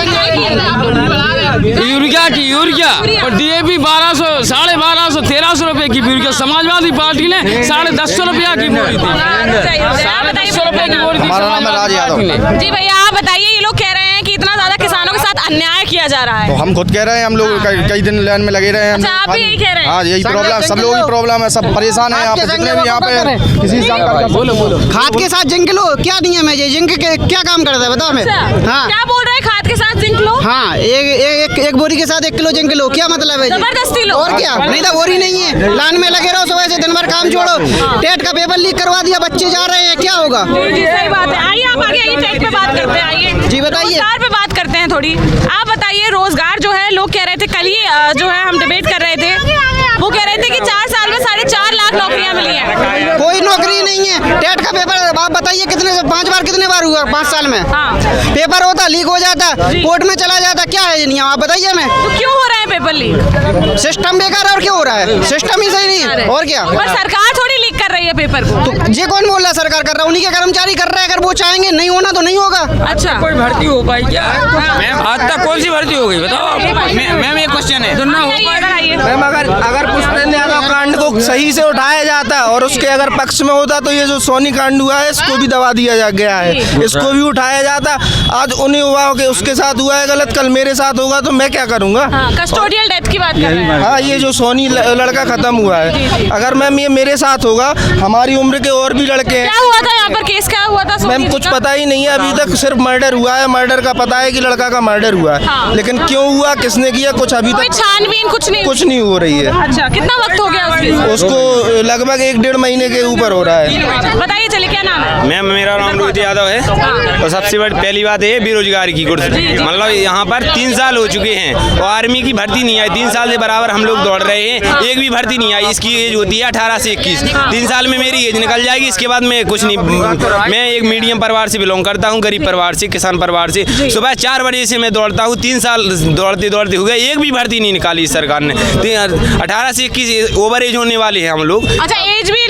यूरिया और DAP 1200, 1250, 1300 रुपए की यूरिया। समाजवादी पार्टी ने 1050 रुपया की बोरी दी, 1050 रुपए की बोरी दी। जी भैया आप बताइए, ये लोग कह रहे हैं कि इतना ज्यादा किसानों के साथ अन्याय किया जा रहा है। तो हम खुद कह रहे हैं, हम लोग कई दिन लाइन में लगे रहे हैं। अच्छा, आप भी यही कह रहे हैं? हाँ यही प्रॉब्लम, सब लोगों की प्रॉब्लम है, सब परेशान है यहाँ पे, जितने भी यहाँ पे किसी बोलो खाद के साथ जिंक लो, क्या नियम है ये? जिंक के क्या काम करता है बताओ हमें? हाँ क्या बोल रहे हैं, खाद के साथ जिंक लो? हाँ, एक बोरी के साथ 1 किलो जिंक लो, क्या मतलब है? जबरदस्ती लो। और क्या? नहीं तो बोरी नहीं है, लाइन में लगे रहो, सुबह से दिन भर काम छोड़ो। टेट का पेपर लीक करवा दिया, बच्चे जा रहे हैं, क्या होगा? जी सही बात है। आइए आप आगे आइए, टेट पे बात करते हैं। आइए जी बताइए, रोजगार पे बात करते हैं थोड़ी। आप बताइए, रोजगार जो है लोग कह रहे थे, कल ही जो है हम डिबेट कर रहे थे, वो कह रहे थे कि 4 साल में 4.5 लाख नौकरियां मिली हैं। कोई नौकरी नहीं है। टेट का पेपर आप बताइए कितने 5 बार कितने बार हुआ 5 साल में? पेपर होता, लीक हो जाता, कोर्ट में चला जाता, क्या है ये नियम आप बताइए हमें? तो क्यों हो रहा है पेपर लीक? सिस्टम बेकार है और क्यों हो रहा है? सिस्टम ही सही नहीं है और क्या? पर सरकार थोड़ी लीक कर रही है पेपर को। तो ये कौन बोल रहा है सरकार कर रहा है? उन्हीं के कर्मचारी कर रहे हैं, अगर वो चाहेंगे नहीं होना तो नहीं होगा। अच्छा, कोई भर्ती हो पाई क्या? मैम आज तक कौन सी भर्ती हो गई बताओ? मैम एक क्वेश्चन है, हो पाई? मैम अगर पुष्पेंद्र यादव कांड को सही से उठाया जाता और उसके अगर पक्ष में होता तो ये जो सोनी कांड हुआ है इसको भी दबा दिया गया है, इसको भी उठाया जाता। आज उन्हीं युवाओं के उसके साथ हुआ है गलत, कल मेरे साथ होगा तो मैं क्या करूँगा? कस्टोडियल डेथ की बात कर रहे हैं। हाँ, ये जो सोनी लड़का खत्म हुआ है, अगर मैम ये मेरे साथ होगा, हमारी उम्र के और भी लड़के हैं। क्या हुआ था यहाँ पर, केस क्या हुआ था? मैम कुछ पता ही नहीं है अभी तक, सिर्फ मर्डर हुआ है। मर्डर का पता है कि लड़का का मर्डर हुआ है, लेकिन क्यों हुआ, किसने किया, कुछ अभी तक छानबीन कुछ नहीं हो रही है। अच्छा, कितना वक्त हो गया उसको? लगभग 1-1.5 महीने के ऊपर हो रहा है। बताइए, चलिए क्या नाम है? मैम मेरा नाम रोहित यादव है और सबसे बड़ी पहली बात है बेरोजगारी की कुर्सी। मतलब यहाँ पर 3 साल हो चुके हैं और आर्मी की भर्ती नहीं आई। 3 साल से बराबर हम लोग दौड़ रहे हैं, एक भी भर्ती नहीं आई। इसकी एज होती है 18 से 21। 3 साल में मेरी एज निकल जाएगी, इसके बाद मैं कुछ नहीं। मैं एक मीडियम परिवार से बिलोंग करता हूँ, गरीब परिवार से, किसान परिवार से। सुबह 4 बजे से मैं दौड़ता हूँ, 3 साल दौड़ते दौड़ते हो गए, एक भी भर्ती नहीं निकाली इस सरकार ने। 18 से 21 ओवर एज होने वाले हैं हम लोग। अच्छा, एज भी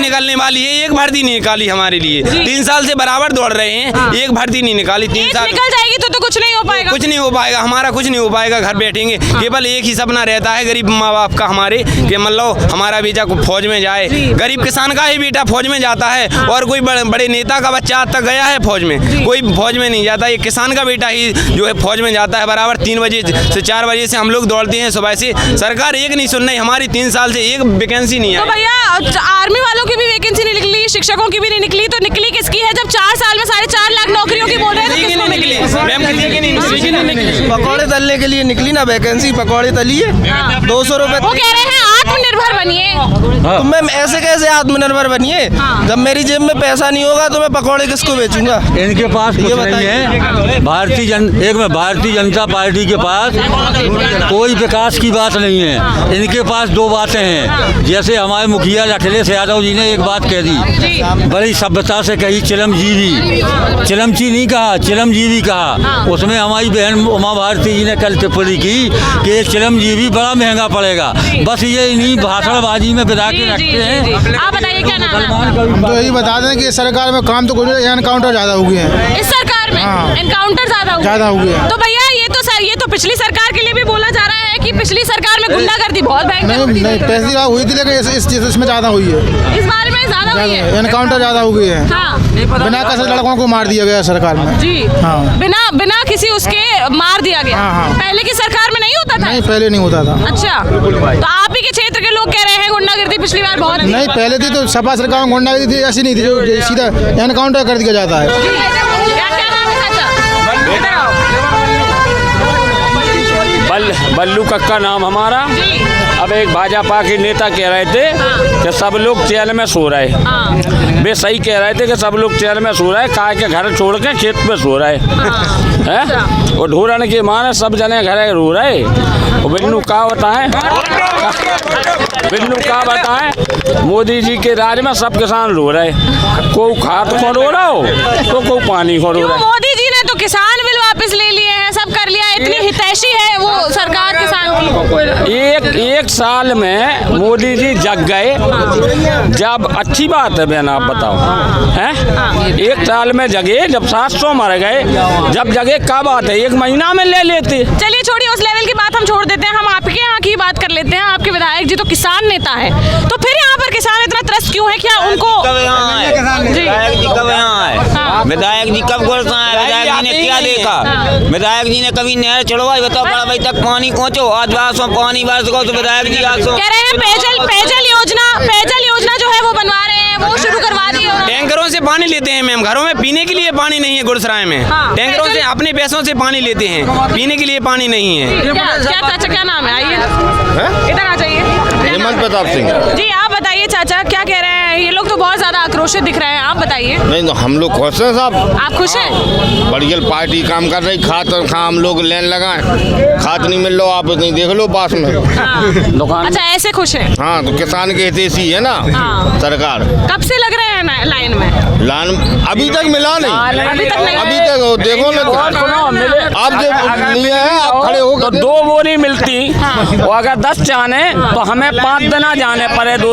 निकलने वाली है, एक भर्ती नहीं निकाली हमारे लिए। 3 साल से बराबर दौड़ रहे हैं, एक भर्ती नहीं निकाली। 3 साल निकल जाएगी तो कुछ नहीं हो पाएगा। कुछ नहीं हो पाएगा, हमारा कुछ नहीं हो पाएगा, घर बैठेंगे। केवल एक ही सपना रहता है गरीब माँ बाप का हमारे, कि मतलब हमारा बेटा को फौज में जाए। गरीब किसान का ही बेटा फौज में जाता है और कोई बड़े नेता का बच्चा आज तक गया है फौज में? कोई फौज में नहीं जाता, ये किसान का बेटा ही जो है फौज में जाता है। बराबर 3 बजे से 4 बजे से हम लोग दौड़ते हैं सुबह से। सरकार एक नहीं सुन रही हमारी, 3 साल से एक वैकेंसी नहीं है। तो भैया आर्मी वालों की भी वैकेंसी नहीं निकली, शिक्षकों की भी नहीं निकली, तो निकली किसकी है? जब 4 साल में 4.5 लाख नौकरियों की बोल रहे हैं, तो किसको निकली? पकौड़े तलने के लिए निकली ना वैकेंसी, पकौड़े तलिए 200 रुपए। वो कह रहे हैं आत्मनिर्भर बनिए। तो मैं ऐसे कैसे आत्मनिर्भर बनिए जब मेरी जेब में पैसा नहीं होगा तो मैं पकौड़े किसको बेचूंगा? इनके पास कुछ नहीं है। भारतीय जनता पार्टी के पास कोई विकास की बात नहीं है। इनके पास दो बातें हैं। जैसे हमारे मुखिया अखिलेश यादव जी ने एक बात कह दी, बड़ी सभ्यता से कही, चिलमजीवी, चिलमची नहीं कहा, चिलमजीवी कहा। उसमें हमारी बहन उमा भारती जी ने कल टिप्पणी की कि ये चिलमजीवी बड़ा महंगा पड़ेगा। बस ये इन्हीं भाषणबाजी में बिता के रखते हैं। आप बताइए क्या नाम है? हम तो यही बता दें कि इस सरकार में काम तो कुछ नहीं, एनकाउंटर ज्यादा हो गए हैं। इस सरकार में एनकाउंटर ज्यादा हो गए हैं। तो भैया ये तो पिछली सरकार के लिए भी बोला जा रहा है कि पिछली सरकार में गुंडागर्दी बहुत भयंकर होती नहीं, थी। पैसे हुई थी लेकिन इसमें ज्यादा हुई है। इस बार में ज्यादा हुई है, एनकाउंटर ज्यादा हो गए हैं। हाँ। बिना कसर लड़कों को मार दिया गया सरकार में। जी। हाँ। बिना किसी उसके मार दिया गया। हाँ। पहले की सरकार में नहीं होता था? नहीं, पहले नहीं होता था। अच्छा, तो आप ही के क्षेत्र के लोग कह रहे हैं गुंडागर्दी पिछली बार बहुत नहीं, पहले थी तो सपा सरकार में गुंडागर्दी थी, ऐसी नहीं थी जो सीधा एनकाउंटर कर दिया जाता है। क्या नाम है चाचा? इधर आओ। बल्लू कक्का नाम हमारा। अब एक भाजपा के नेता कह रहे थे कि सब लोग जेल में सो रहे। वे सही कह रहे थे कि सब लोग जेल में सो रहे, काय के घर छोड़ के खेत में सो रहे हैं। और ढूंढने के माने सब जने घर रो रहे। बिन्नू का बताएं, मोदी जी के राज में सब किसान रो रहे। कोई खाद को रो रहा हो तो कोई पानी को रो रहा है। मोदी जी ने तो किसान बिल वापस ले लिए हैं, सब कर लिया। इतनी हितैषी है वो सरकार किसान की। एक साल में मोदी जी जग गए, जब अच्छी बात है बहन, आप बताओ हैं? एक साल में जगे, जब 700 मर गए, जब जगे क्या बात है? एक महीना में ले लेते। चलिए छोड़िए, उस लेवल की बात हम छोड़ देते हैं। हम आपके यहाँ की बात कर लेते हैं। आपके विधायक जी तो किसान नेता है, तो फिर यहाँ पर किसान इतना त्रस्त क्यों है? क्या उनको विधायक जी कब यहाँ है? विधायक जी कब गुस्सा है? विधायक जी ने क्या देखा? विधायक जी ने कभी नहर चढ़वाई? बताओ, बड़ा भाई तक पानी पहुँचो, आज बासों पानी बरस गो तो विधायक जी कह रहे हैं पेयजल योजना जो है वो बनवा रहे हैं, वो शुरू करवा दी है। टैंकरों से पानी लेते हैं मैम, घरों में पीने के लिए पानी नहीं है गुड़सराय में। टैंकरों से अपने पैसों से पानी लेते हैं, पीने के लिए पानी नहीं है। क्या नाम है? आइए इधर आ जाइए। हेमंत प्रताप सिंह जी, आप बताइए चाचा, क्या कह रहे हैं? ये लोग तो बहुत ज्यादा आक्रोशित दिख रहे हैं, आप बताइए। नहीं तो हम लोग खुश हैं साहब। आप खुश हैं? बढ़िया पार्टी काम कर रही, खाद हम लोग लेन लगाए, खाद नहीं मिल रहा, आप नहीं देख लो पास में दुकान। अच्छा, ऐसे खुश हैं? हाँ, तो किसान के हितैषी है ना सरकार। कब से लग रहे हैं लाइन में? अभी तक मिला नहीं, अभी तक नहीं। अभी तक देखो ना, आप लिए हैं, आप खड़े हो तो 2 बोरी मिलती और अगर 10 जाने तो हमें 5 दिन जाने पड़े। 2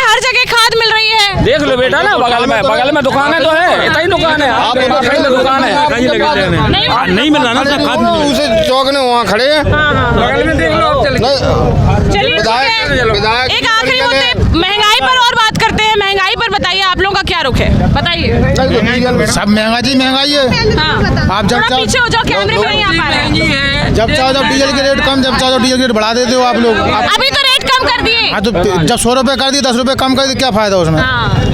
हर जगह खाद मिल रही है। देख लो बेटा ना, बगल में दुकानें तो है, इतना ही दुकान है। आप दुकान है नहीं मिल रहा ना खाद, उसे चौक ने वहाँ खड़े हैं, बगल में देख लो। एक आखिरी मुद्दे, महंगाई पर और बात करते हैं। महंगाई पर बताइए, आप लोगों का क्या रुख है? बताइए। सब महंगाई है। आप जब पीछे हो जाओ, कैमरे में नहीं आ पा रहे हैं। जब चाहो जब डीजल के रेट कम, जब चाहो डीजल के रेट बढ़ा देते हो आप लोग। अभी तो रेट कम कर दिए। हाँ, तो जब 100 रुपए कर दिए, 10 रुपए कम कर दिए, क्या फायदा उसमें?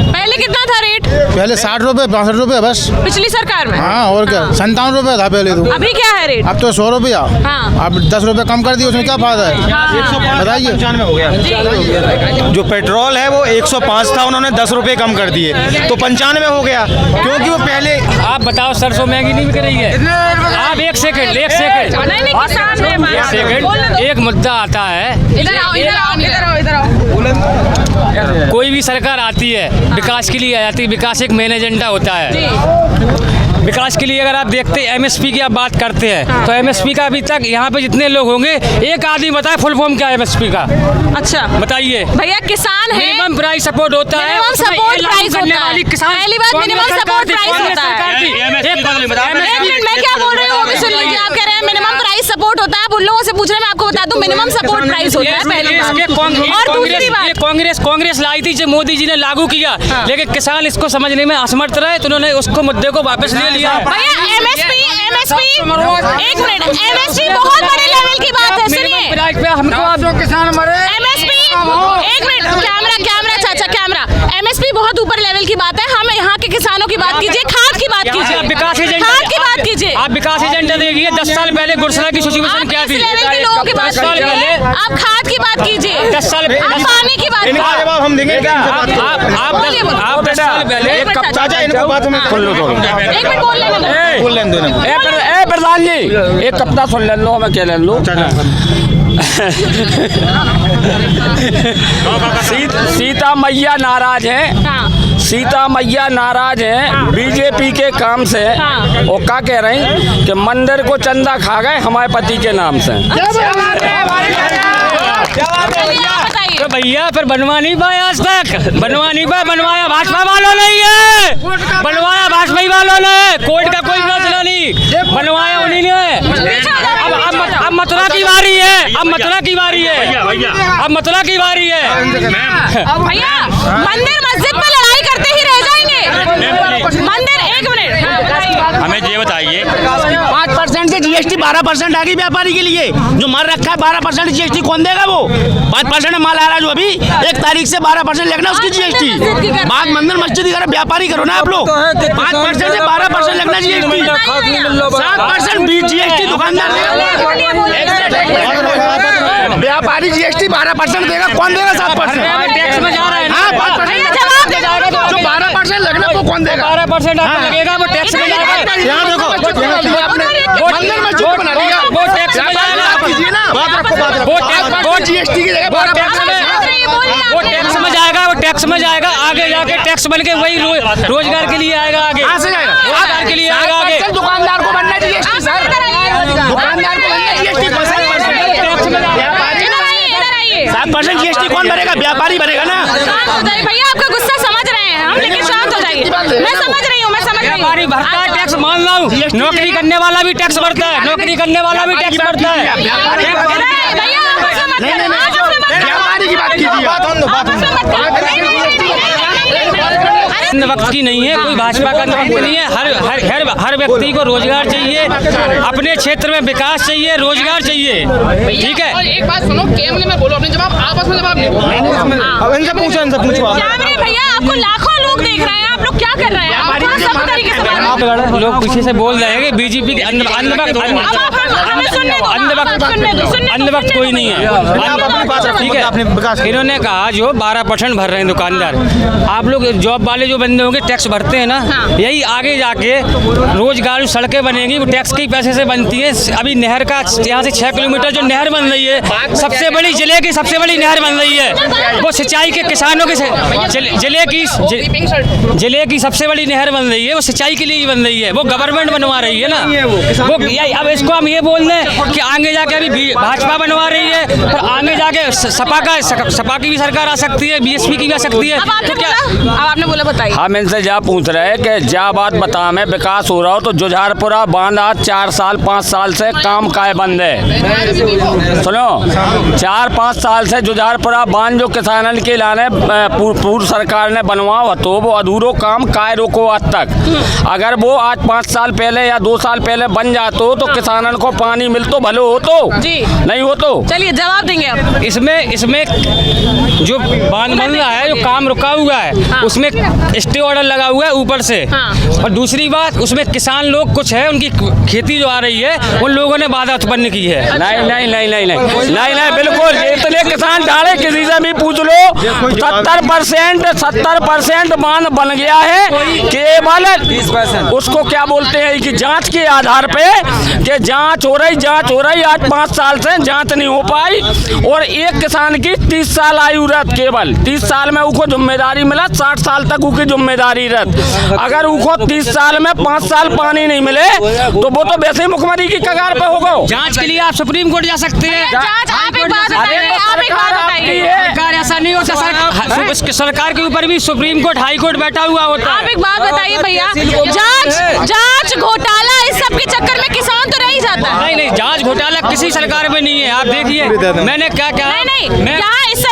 पहले कितना था रेट? पहले 60 रुपए 62 रुपए बस। पिछली सरकार में? हाँ, और क्या, 57 रुपए था पहले तो। अभी क्या है रेट? अब तो 100 रुपया। अब 10 रुपए कम कर दिए, उसमें क्या फायदा है? बताइए। जो पेट्रोल है वो 105 था, उन्होंने 10 रुपए कम कर दिए तो 95 हो गया, क्योंकि वो पहले। आप बताओ, सरसों महंगी नहीं बिक रही है? आप एक सेकंड एक मुद्दा आता है। इधर आओ। कोई भी सरकार आती है, विकास के लिए आ जाती है। विकास एक मेन एजेंडा होता है। विकास के लिए अगर आप देखते हैं, एमएसपी की आप बात करते हैं, तो एमएसपी का अभी तक यहाँ पे जितने लोग होंगे, एक आदमी बताए फुल फॉर्म क्या है एमएसपी का? अच्छा बताइए भैया, किसान है, मिनिमम प्राइस सपोर्ट होता है। मिनिमम सपोर्ट प्राइस होता है। पहली बात, मिनिमम सपोर्ट प्राइस होता है। एक मिनट, मैं क्या बोल रही हूँ वो भी सुन लीजिए। आप कह रहे हैं मिनिमम प्राइस सपोर्ट होता है, आप उन लोगों से पूछ रहे हैं, मैं आपको बता दूं मिनिमम सपोर्ट प्राइस होता है, पहली बात। और दूसरी बात, कांग्रेस लाई थी, जो मोदी जी ने लागू किया, लेकिन किसान इसको समझने में असमर्थ रहे, तो उन्होंने उसको मुद्दे को वापस ले लिया। भैया, एमएसपी एक मिनट, एमएसपी बहुत बड़े लेवल की बात है, सुनिए। हमको जो किसान मरे, एमएसपी एक मिनट, कैमरा चाचा, कैमरा। एमएसपी बहुत ऊपर लेवल की बात है। हम यहाँ के किसानों की बात कीजिए, खाद की बात कीजिए, खाद की बात कीजिए। कीजिए। आप विकास एजेंडा देखिए, 10 साल पहले गुरसरा की सिचुएशन क्या थी? 10 लोगों की बात कीजिए, आप खाद की बात कीजिए, 10 साल आप पानी की बात कीजिए। जवाब हम देंगे। आप 10 साल पहले एक मिनट चाचा इनको बात में खोल लो थोड़ा। एक मिनट बोल लेने दो। बोल लेने दो ना। प्रधान जी एक कप्ता सुन ले लो, हमें क्या ले लो। सीता मैया नाराज है, सीता मैया नाराज है बीजेपी के काम से। वो क्या कह रहे हैं कि मंदिर को चंदा खा गए हमारे पति के नाम से। तो भैया फिर बनवा नहीं पाया आज तक, बनवा नहीं पाया। बनवाया भाजपा वालों ने ही है, बनवाया भाजपा वालों ने, कोर्ट का कोई फैसला नहीं, बनवाया उन्हीं ने। अब मथुरा की बारी है, अब मथुरा की बारी है, अब मथुरा की बारी है। भैया मंदिर मस्जिद में लड़ाई करते ही रह जाएंगे। मंदिर, एक मिनट, हमें ये बताइए 5% से जीएसटी 12% आ गई व्यापारी के लिए, जो मर रखा है 12% जीएसटी कौन देगा? वो 5% माल आ रहा है जो अभी 1 तारीख से 12% लगना उसकी जीएसटी। बात मंदिर मस्जिद की करो, व्यापारी करो ना आप लोग। 5% से 12% लगना जीएसटी, 7% जीएसटी दुकानदार देगा। व्यापारी जीएसटी 12% देगा, कौन देगा 7%? टैक्स में जा रहा है। हाँ 5% जो 12% लगना वो कौन देगा? 12% लगेगा, वो टैक्स में जाएगा। यहाँ देखो मंदिर मस्जिद बना दिया, वो टैक्स में जाएगा। कीजिए ना, बात रखो, वो जीएसटी की जगह 12% वो टैक्स में जाएगा, वो टैक्स में जाएगा। आगे जाके टैक्स बन के वही रोजगार के लिए आएगा, आगे कहाँ से जाएगा? रोजगार के लिए आएगा आगे। दुकानदार को बनना जीएसटी सर, दुकानदार को बनना जीएसटी 7% जीएसटी कौन भरेगा? व्यापारी भरेगा ना। भैया आपका गुस्सा समझ रहे हैं हम, लेकिन शांत हो जाइए। मैं समझ रही हूँ, मैं समझ रही हूँ। व्यापारी भरता है टैक्स, मान लो नौकरी करने वाला भी टैक्स भरता है, नौकरी करने वाला भी टैक्स भरता है। भैया आप गुस्सा मत करो, व्यापारी की बात कीजिए। वक्त की नहीं है, कोई भाजपा का वक्त नहीं है। हर व्यक्ति को रोजगार चाहिए, अपने क्षेत्र में विकास चाहिए, रोजगार चाहिए, ठीक है। एक बात सुनो, कैमरे में बोलो अपने जवाब, आपस में जवाब नहीं बोलो। अब इनसे पूछो, इनसे पूछो। कैमरे भैया आपको लाखों लोग देख रहे हैं, आप लोग क्या कर रहे हैं? आप सब तरीके से बात लोग पीछे से बोल रहे हैं कि बीजेपी के अंध वक्त कोई नहीं है, ठीक है। इन्होंने कहा जो 12% भर रहे हैं दुकानदार, आप लोग जॉब वाले जो बंदे होंगे टैक्स भरते हैं ना, यही आगे जाके रोजगार सड़कें बनेंगी वो टैक्स के पैसे से बनती है। अभी नहर का यहाँ से 6 किलोमीटर जो नहर बन रही है, सबसे बड़ी जिले की सबसे बड़ी नहर बन रही है, वो सिंचाई के किसानों के जिले की सबसे बड़ी नहर बन रही है, वो सिंचाई के लिए ही बन रही है, वो गवर्नमेंट बनवा रही है ना वो। अब इसको हम ये बोल रहे कि आगे जाके अभी भाजपा बनवा रही है, पर आगे जाके सपा की भी सरकार आ सकती है, बीएसपी की भी आ सकती है। तो क्या अब आपने बोला, बताइए। हम इनसे जा पूछ रहे हैं कि जा बात बता हमें, विकास हो रहा हो तो जुझारपुरा बांध आज 4 साल 5 साल से काम काय बंद है। सुनो 4-5 साल से जुझारपुरा बांध जो किसानन के लाने पूर्व सरकार ने बनवाओ तो वो अधूरो काम काय रोको आज तक। अगर वो आज 5 साल पहले या 2 साल पहले बन जातो तो किसानन को पानी मिलतो भलो हो तो जी, नहीं हो तो। चलिए जवाब देंगे आप। इसमें जो बांध बन रहा है, जो काम रुका हुआ है, उसमें स्टे ऑर्डर लगा हुआ है ऊपर से। और दूसरी बात, उसमें किसान लोग कुछ है, उनकी खेती जो आ रही है उन लोगों ने बाधा उत्पन्न की है। नहीं बिल्कुल, इतने किसान डाले, किसी से भी पूछ लो 70% बांध बन गया है, केवल उसको क्या बोलते हैं कि जांच के आधार पे कि जांच हो रही आज 5 साल से जांच नहीं हो पाई। और एक किसान की 30 साल आयु रहत, केवल 30 साल में उसको जिम्मेदारी मिला, 60 साल तक उसकी जिम्मेदारी रहत। अगर उसको 30 साल में 5 साल पानी नहीं मिले तो वो तो वैसे ही मुख्यमंत्री की कगार पे होगा। जांच के लिए आप सुप्रीम कोर्ट जा सकते हैं। सरकार ऐसा नहीं होता, सरकार के ऊपर भी सुप्रीम कोर्ट हाई कोर्ट बैठा हुआ होता है। आप एक बात बताइए भैया, जांच घोटाला इस सब के चक्कर में किसान तो रह ही जाता है। नहीं, जांच घोटाला किसी सरकार में नहीं है। आप देखिए मैंने क्या कहा,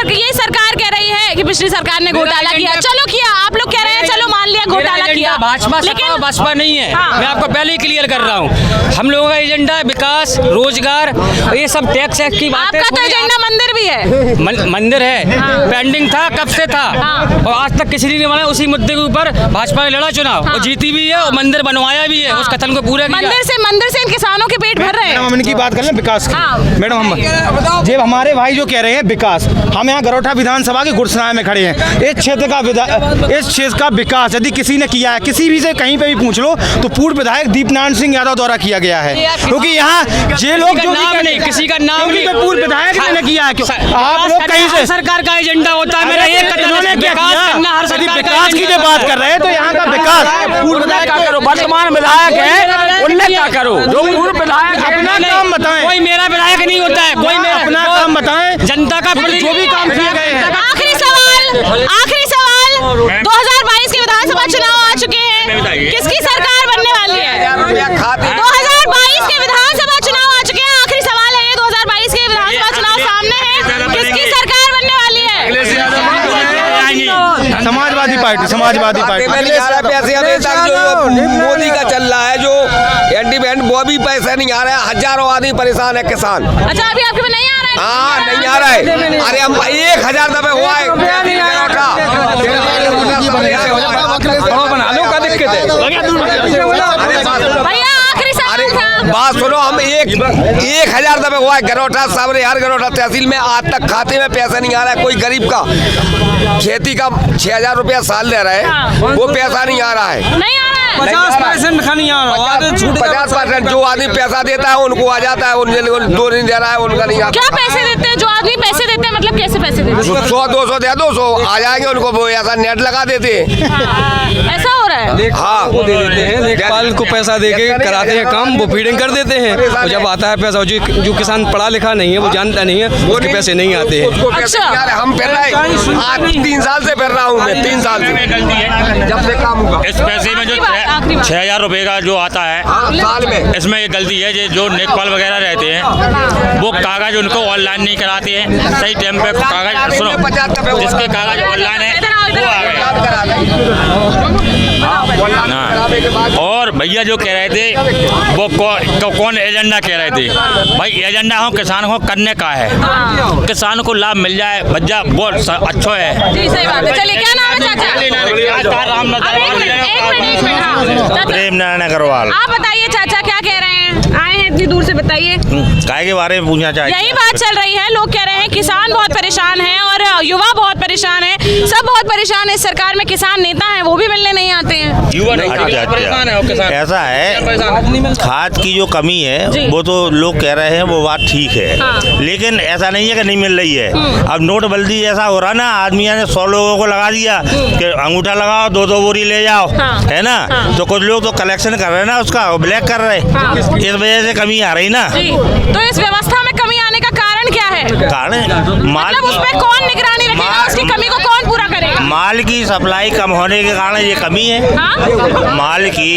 ये सरकार कह रही है कि पिछली सरकार ने घोटाला किया, चलो किया, आप लोग कह रहे हैं चलो मान लिया घोटाला किया, भाजपा लेकिन बसपा नहीं है। हाँ। मैं आपको पहले ही क्लियर कर रहा हूँ, हम लोगों का एजेंडा है विकास, रोजगार, ये सब टैक्स की बात है। आपका तो एजेंडा मंदिर भी है। मंदिर है, पेंडिंग था, कब से था, और आज तक किसी ने बनाया। उसी मुद्दे के ऊपर भाजपा ने लड़ा चुनाव और जीती भी है और मंदिर बनवाया भी है, उस कथन को पूरा किया। मंदिर से इन किसानों के पेट भर रहे हैं। हम इनकी बात कर लें विकास की। मैडम हम जब हमारे भाई जो कह रहे हैं विकास, हम यहाँ गरोठा विधानसभा के गुरसनाय में खड़े हैं। इस क्षेत्र का विकास यदि किसी ने किया है, किसी भी से कहीं पे भी पूछ लो, तो पूर्व विधायक दीपनारायण सिंह यादव द्वारा किया गया है। क्योंकि यहाँ ये लोग जो नहीं, किसी का नाम नहीं, पूर्व विधायक ने किया है। आप लोग कहीं से सरकार का एजेंडा होता है, मेरा एक कथन है, विकास की जो बात कर रहे हैं, तो यहाँ का विकास पूर्व विधायक क्या करो, वर्तमान विधायक है उनने क्या करो, जो पूर्व विधायक अपना काम बताएं। कोई मेरा विधायक नहीं होता है, कोई मेरा अपना काम बताएं, जनता का जो भी काम किए गए हैं। आखिरी सवाल 2022 के विधानसभा चुनाव आ चुके हैं, किसकी सरकार बनने वाली है? 2022 के विधानसभा चुनाव आ चुके हैं, आखिरी सवाल है, 2022 के विधानसभा चुनाव सामने है, किसकी सरकार बनने वाली है? समाजवादी पार्टी। पैसे अभी तक जो मोदी का चल रहा है, जो एंटीमेंट, वो भी पैसे नहीं आ रहा है। हजारों आदमी परेशान है, किसान। अच्छा, अभी आपके में नहीं आ रहा है? हाँ, नहीं आ रहा है। अरे हम 1000 दफे हुआ है, बना लो, क्या दिक्कत है? भैया आखिरी सवाल था। बात सुनो, हम 1000 दफे हुआ है गरोठा साबरे, हर गरोठा तहसील में आज तक खाते में पैसा नहीं आ रहा है। कोई गरीब का खेती का 6000 रुपया साल दे रहा है, वो पैसा नहीं आ रहा है। नहीं आ रहा है? 50% का नहीं आ रहा, 50% जो आदमी पैसा देता है उनको आ जाता है, उनको दो नहीं दे रहा है, उनका नहीं आता। क्या पैसे देते हैं? जो आदमी पैसे देते हैं, मतलब कैसे पैसे देते हैं? 100-200 दे, 200 आ जाएंगे, उनको वो ऐसा नेट लगा देते हैं। ऐसा हो रहा है? हाँ, वो दे देते हैं, लेखपाल को पैसा दे के कराते हैं काम, वो फीडिंग कर देते हैं, और जब आता है पैसा, जो किसान पढ़ा लिखा नहीं है, वो जानता नहीं है, उसके पैसे नहीं आते हैं। अच्छा, हम फिर रहे, आज 3 साल से फिर रहा हूँ मैं, 3 साल से जब से काम हुआ। इस पैसे में जो 6000 रुपए का जो आता है साल में, इसमें ये गलती है जो लेखपाल वगैरह रहते हैं, वो कागज उनको ऑनलाइन नहीं कराते हैं सही टाइम पे। कागज सुनो, जिसके कागज ऑनलाइन है वो आ गए। और भैया जो कह रहे थे वो कौन एजेंडा कह रहे थे? भाई एजेंडा हो किसान को करने का है, किसान को लाभ मिल जाए, भज्जा बहुत अच्छा है। जी सही बात है। चलिए, क्या नाम है चाचा? प्रेम नारायण अग्रवाल। आप बताइए चाचा, क्या कह रहे हैं? आए हैं इतनी दूर से, बताइए। काय के बारे में पूछना चाहिए? यही बात चल रही है, लोग कह रहे हैं किसान बहुत परेशान है और युवा बहुत परेशान है, सब बहुत परेशान है। इस सरकार में किसान नेता हैं, वो भी मिलने नहीं आते हैं। ऐसा है, खाद की जो कमी है वो तो लोग कह रहे हैं, वो बात ठीक है, लेकिन ऐसा नहीं है कि नहीं मिल रही है। अब नोटबंदी ऐसा हो रहा ना, आदमी ने 100 लोगों को लगा दिया कि अंगूठा लगाओ, 2-2 बोरी ले जाओ, है ना। तो कुछ लोग तो कलेक्शन कर रहे हैं ना, उसका ब्लैक कर रहे हैं, इस वजह से कमी आ रही ना। तो इस व्यवस्था में कमी आने का कारण क्या है? कारण मतलब उस पर कौन निगरानी रखेगा? उसकी कमी को कौन पूरा करेगा? माल की सप्लाई कम होने के कारण ये कमी है। माल की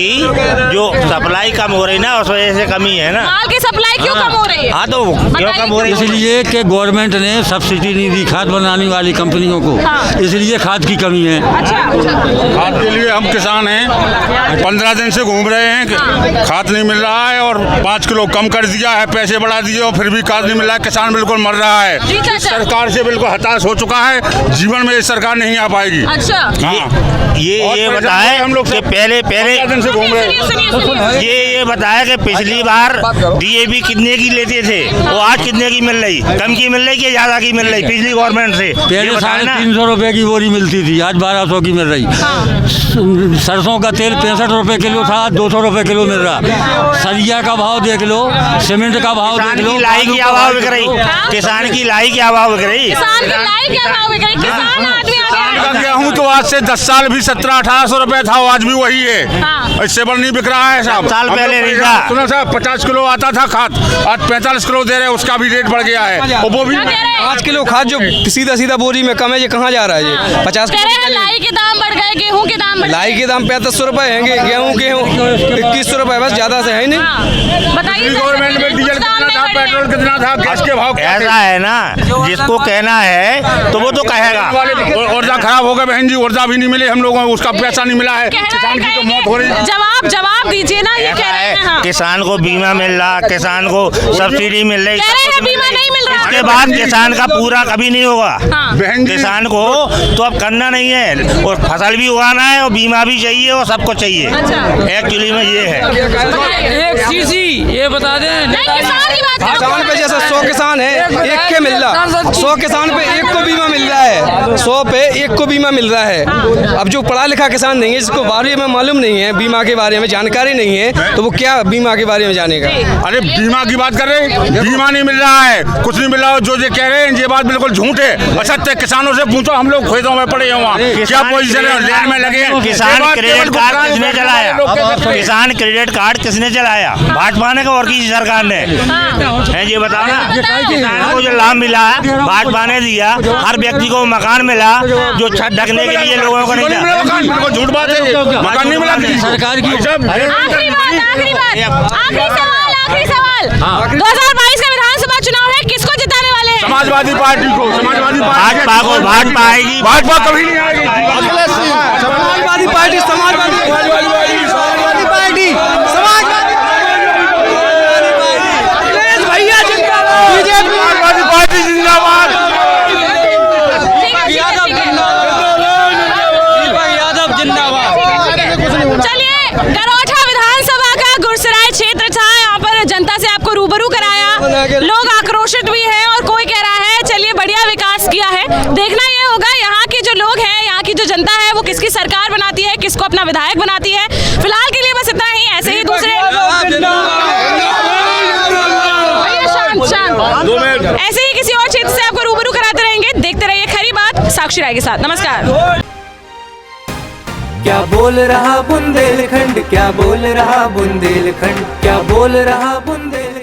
जो सप्लाई कम हो रही ना, उस वजह से कमी है ना। माल की सप्लाई क्यों कम हो रही है? हाँ, तो क्यों कम हो रही है? इसलिए कि गवर्नमेंट ने सब्सिडी नहीं दी खाद बनाने वाली कंपनियों को, इसलिए खाद की कमी है। खाद के लिए हम किसान हैं, 15 दिन से घूम रहे हैं, खाद नहीं मिल रहा है, और 5 किलो कम कर दिया है, पैसे बढ़ा दिए, और फिर भी खाद नहीं मिल रहा है। किसान बिल्कुल मर रहा है, सरकार से बिल्कुल हताश हो चुका है, जीवन में ये सरकार नहीं आ पाएगी। अच्छा, हाँ, ये बताए हम लोग से पहले दिन से घूम रहे हैं, ये बताया कि पिछली बार DAP कितने की लेते थे, वो आज कितने की मिल रही? कम की मिल रही कि ज्यादा की मिल रही पिछली गवर्नमेंट से? पहले 350 रुपए की बोरी मिलती थी, आज 1200 की मिल रही। सरसों का तेल 65 रुपए किलो था, 200 रुपए किलो मिल रहा। सरिया का भाव देख लो, सीमेंट का भाव देख लो, लाई की भाव बिक रही, किसान की लाई क्या भाव बिक रही? किसान की लाई क्या भाव बिक रही? किसान आदमी गेहूँ तो आज से 10 साल भी 1700-1800 रुपए था, आज भी वही है, इससे बड़ नहीं बिक रहा है साहब। साल पहले नहीं था। सुनो साहब, 50 किलो आता था खाद, आज 45 किलो दे रहे हैं, उसका भी रेट बढ़ गया है। और वो भी 5 किलो खाद जो सीधा सीधा बोरी में कम है, ये कहाँ जा रहा है? ये 50 लाई के दाम बढ़ गए, गेहूं के दाम बढ़ गए। लाई के दाम 3500 रुपए है, गेहूँ 2100 रुपए, बस ज्यादा से है नहीं। बताइए, गवर्नमेंट में डीजल कितना था, पेट्रोल कितना था, गैस के भाव ऐसा है ना, जिसको कहना है तो वो तो कहेगा। और खराब खराब हो गए बहन जी, वर्दा भी नहीं मिले हम लोगों को, उसका पैसा नहीं मिला है, किसान की तो मौत हो रही है। जवाब दीजिए ना, ये कह रहे हैं। हाँ। किसान को बीमा मिल रहा, किसान को सब्सिडी मिल रही, कह रहे हैं बीमा नहीं मिल रहा। इसके बाद किसान का पूरा कभी नहीं होगा। हाँ। किसान को तो अब करना नहीं है, और फसल भी उगाना है और बीमा भी चाहिए और सबको चाहिए। एक्चुअली में ये है। एक सीसी ये बता दें, किसान पे जैसे 100 किसान है, एक के मिल रहा, 100 किसान पे एक को बीमा मिल रहा है, 100 पे एक को बीमा मिल रहा है। अब जो पढ़ा लिखा किसान नहीं है, जिसको बारे में मालूम नहीं है, बीमा के बारे में जानकारी नहीं है, तो वो क्या बीमा के बारे में जानेगा। अरे बीमा की बात कर रहे हैं, बीमा नहीं मिल रहा है, कुछ नहीं मिल रहा है। जो ये कह रहे हैं ये बात बिल्कुल झूठ है। असत्य, किसानों से पूछो, हम लोग खेतों में पड़े हैं, वहाँ क्या पोजीशन है, लेन में लगे हैं। किसान क्रेडिट कार्ड किसने चलाया? किसान क्रेडिट कार्ड किसने चलाया? भाजपा ने और किसी सरकार ने? है ये बताओ ना। किसानों को जो लाभ मिला भाजपा ने दिया, हर व्यक्ति को मकान मिला, जो छत ढकने के लिए लोगों को नहीं था। झूठ बात है, मकान नहीं मिला सरकार की। आखिरी सवाल 2022 का विधानसभा चुनाव है, किसको जिताने वाले हैं? समाजवादी पार्टी को। समाजवादी भाजपा को। भाजपा आएगी। भाजपा कभी नहीं आएगी। Samajwadi party, Samajwadi party, Samajwadi party जिंदाबाद। यादव जिंदाबाद। चलिए, गरोठा विधानसभा का गुरसराय क्षेत्र था, यहाँ पर जनता से आपको रूबरू कराया। लोग आक्रोशित भी हैं और कोई कह रहा है चलिए बढ़िया विकास किया है। देखना ये होगा यहाँ के जो लोग हैं, यहाँ की जो जनता है, वो किसकी सरकार बनाती है, किसको अपना विधायक बनाती है। फिलहाल के लिए बस इतना ही। ऐसे ही दूसरे ऐसे ही किसी और क्षेत्र से आपको रूबरू कराते रहेंगे। देखते रहिए खरी बात साक्षी राय के साथ। नमस्कार। क्या बोल रहा बुंदेलखंड, क्या बोल रहा बुंदेलखंड, क्या बोल रहा बुंदेलखंड।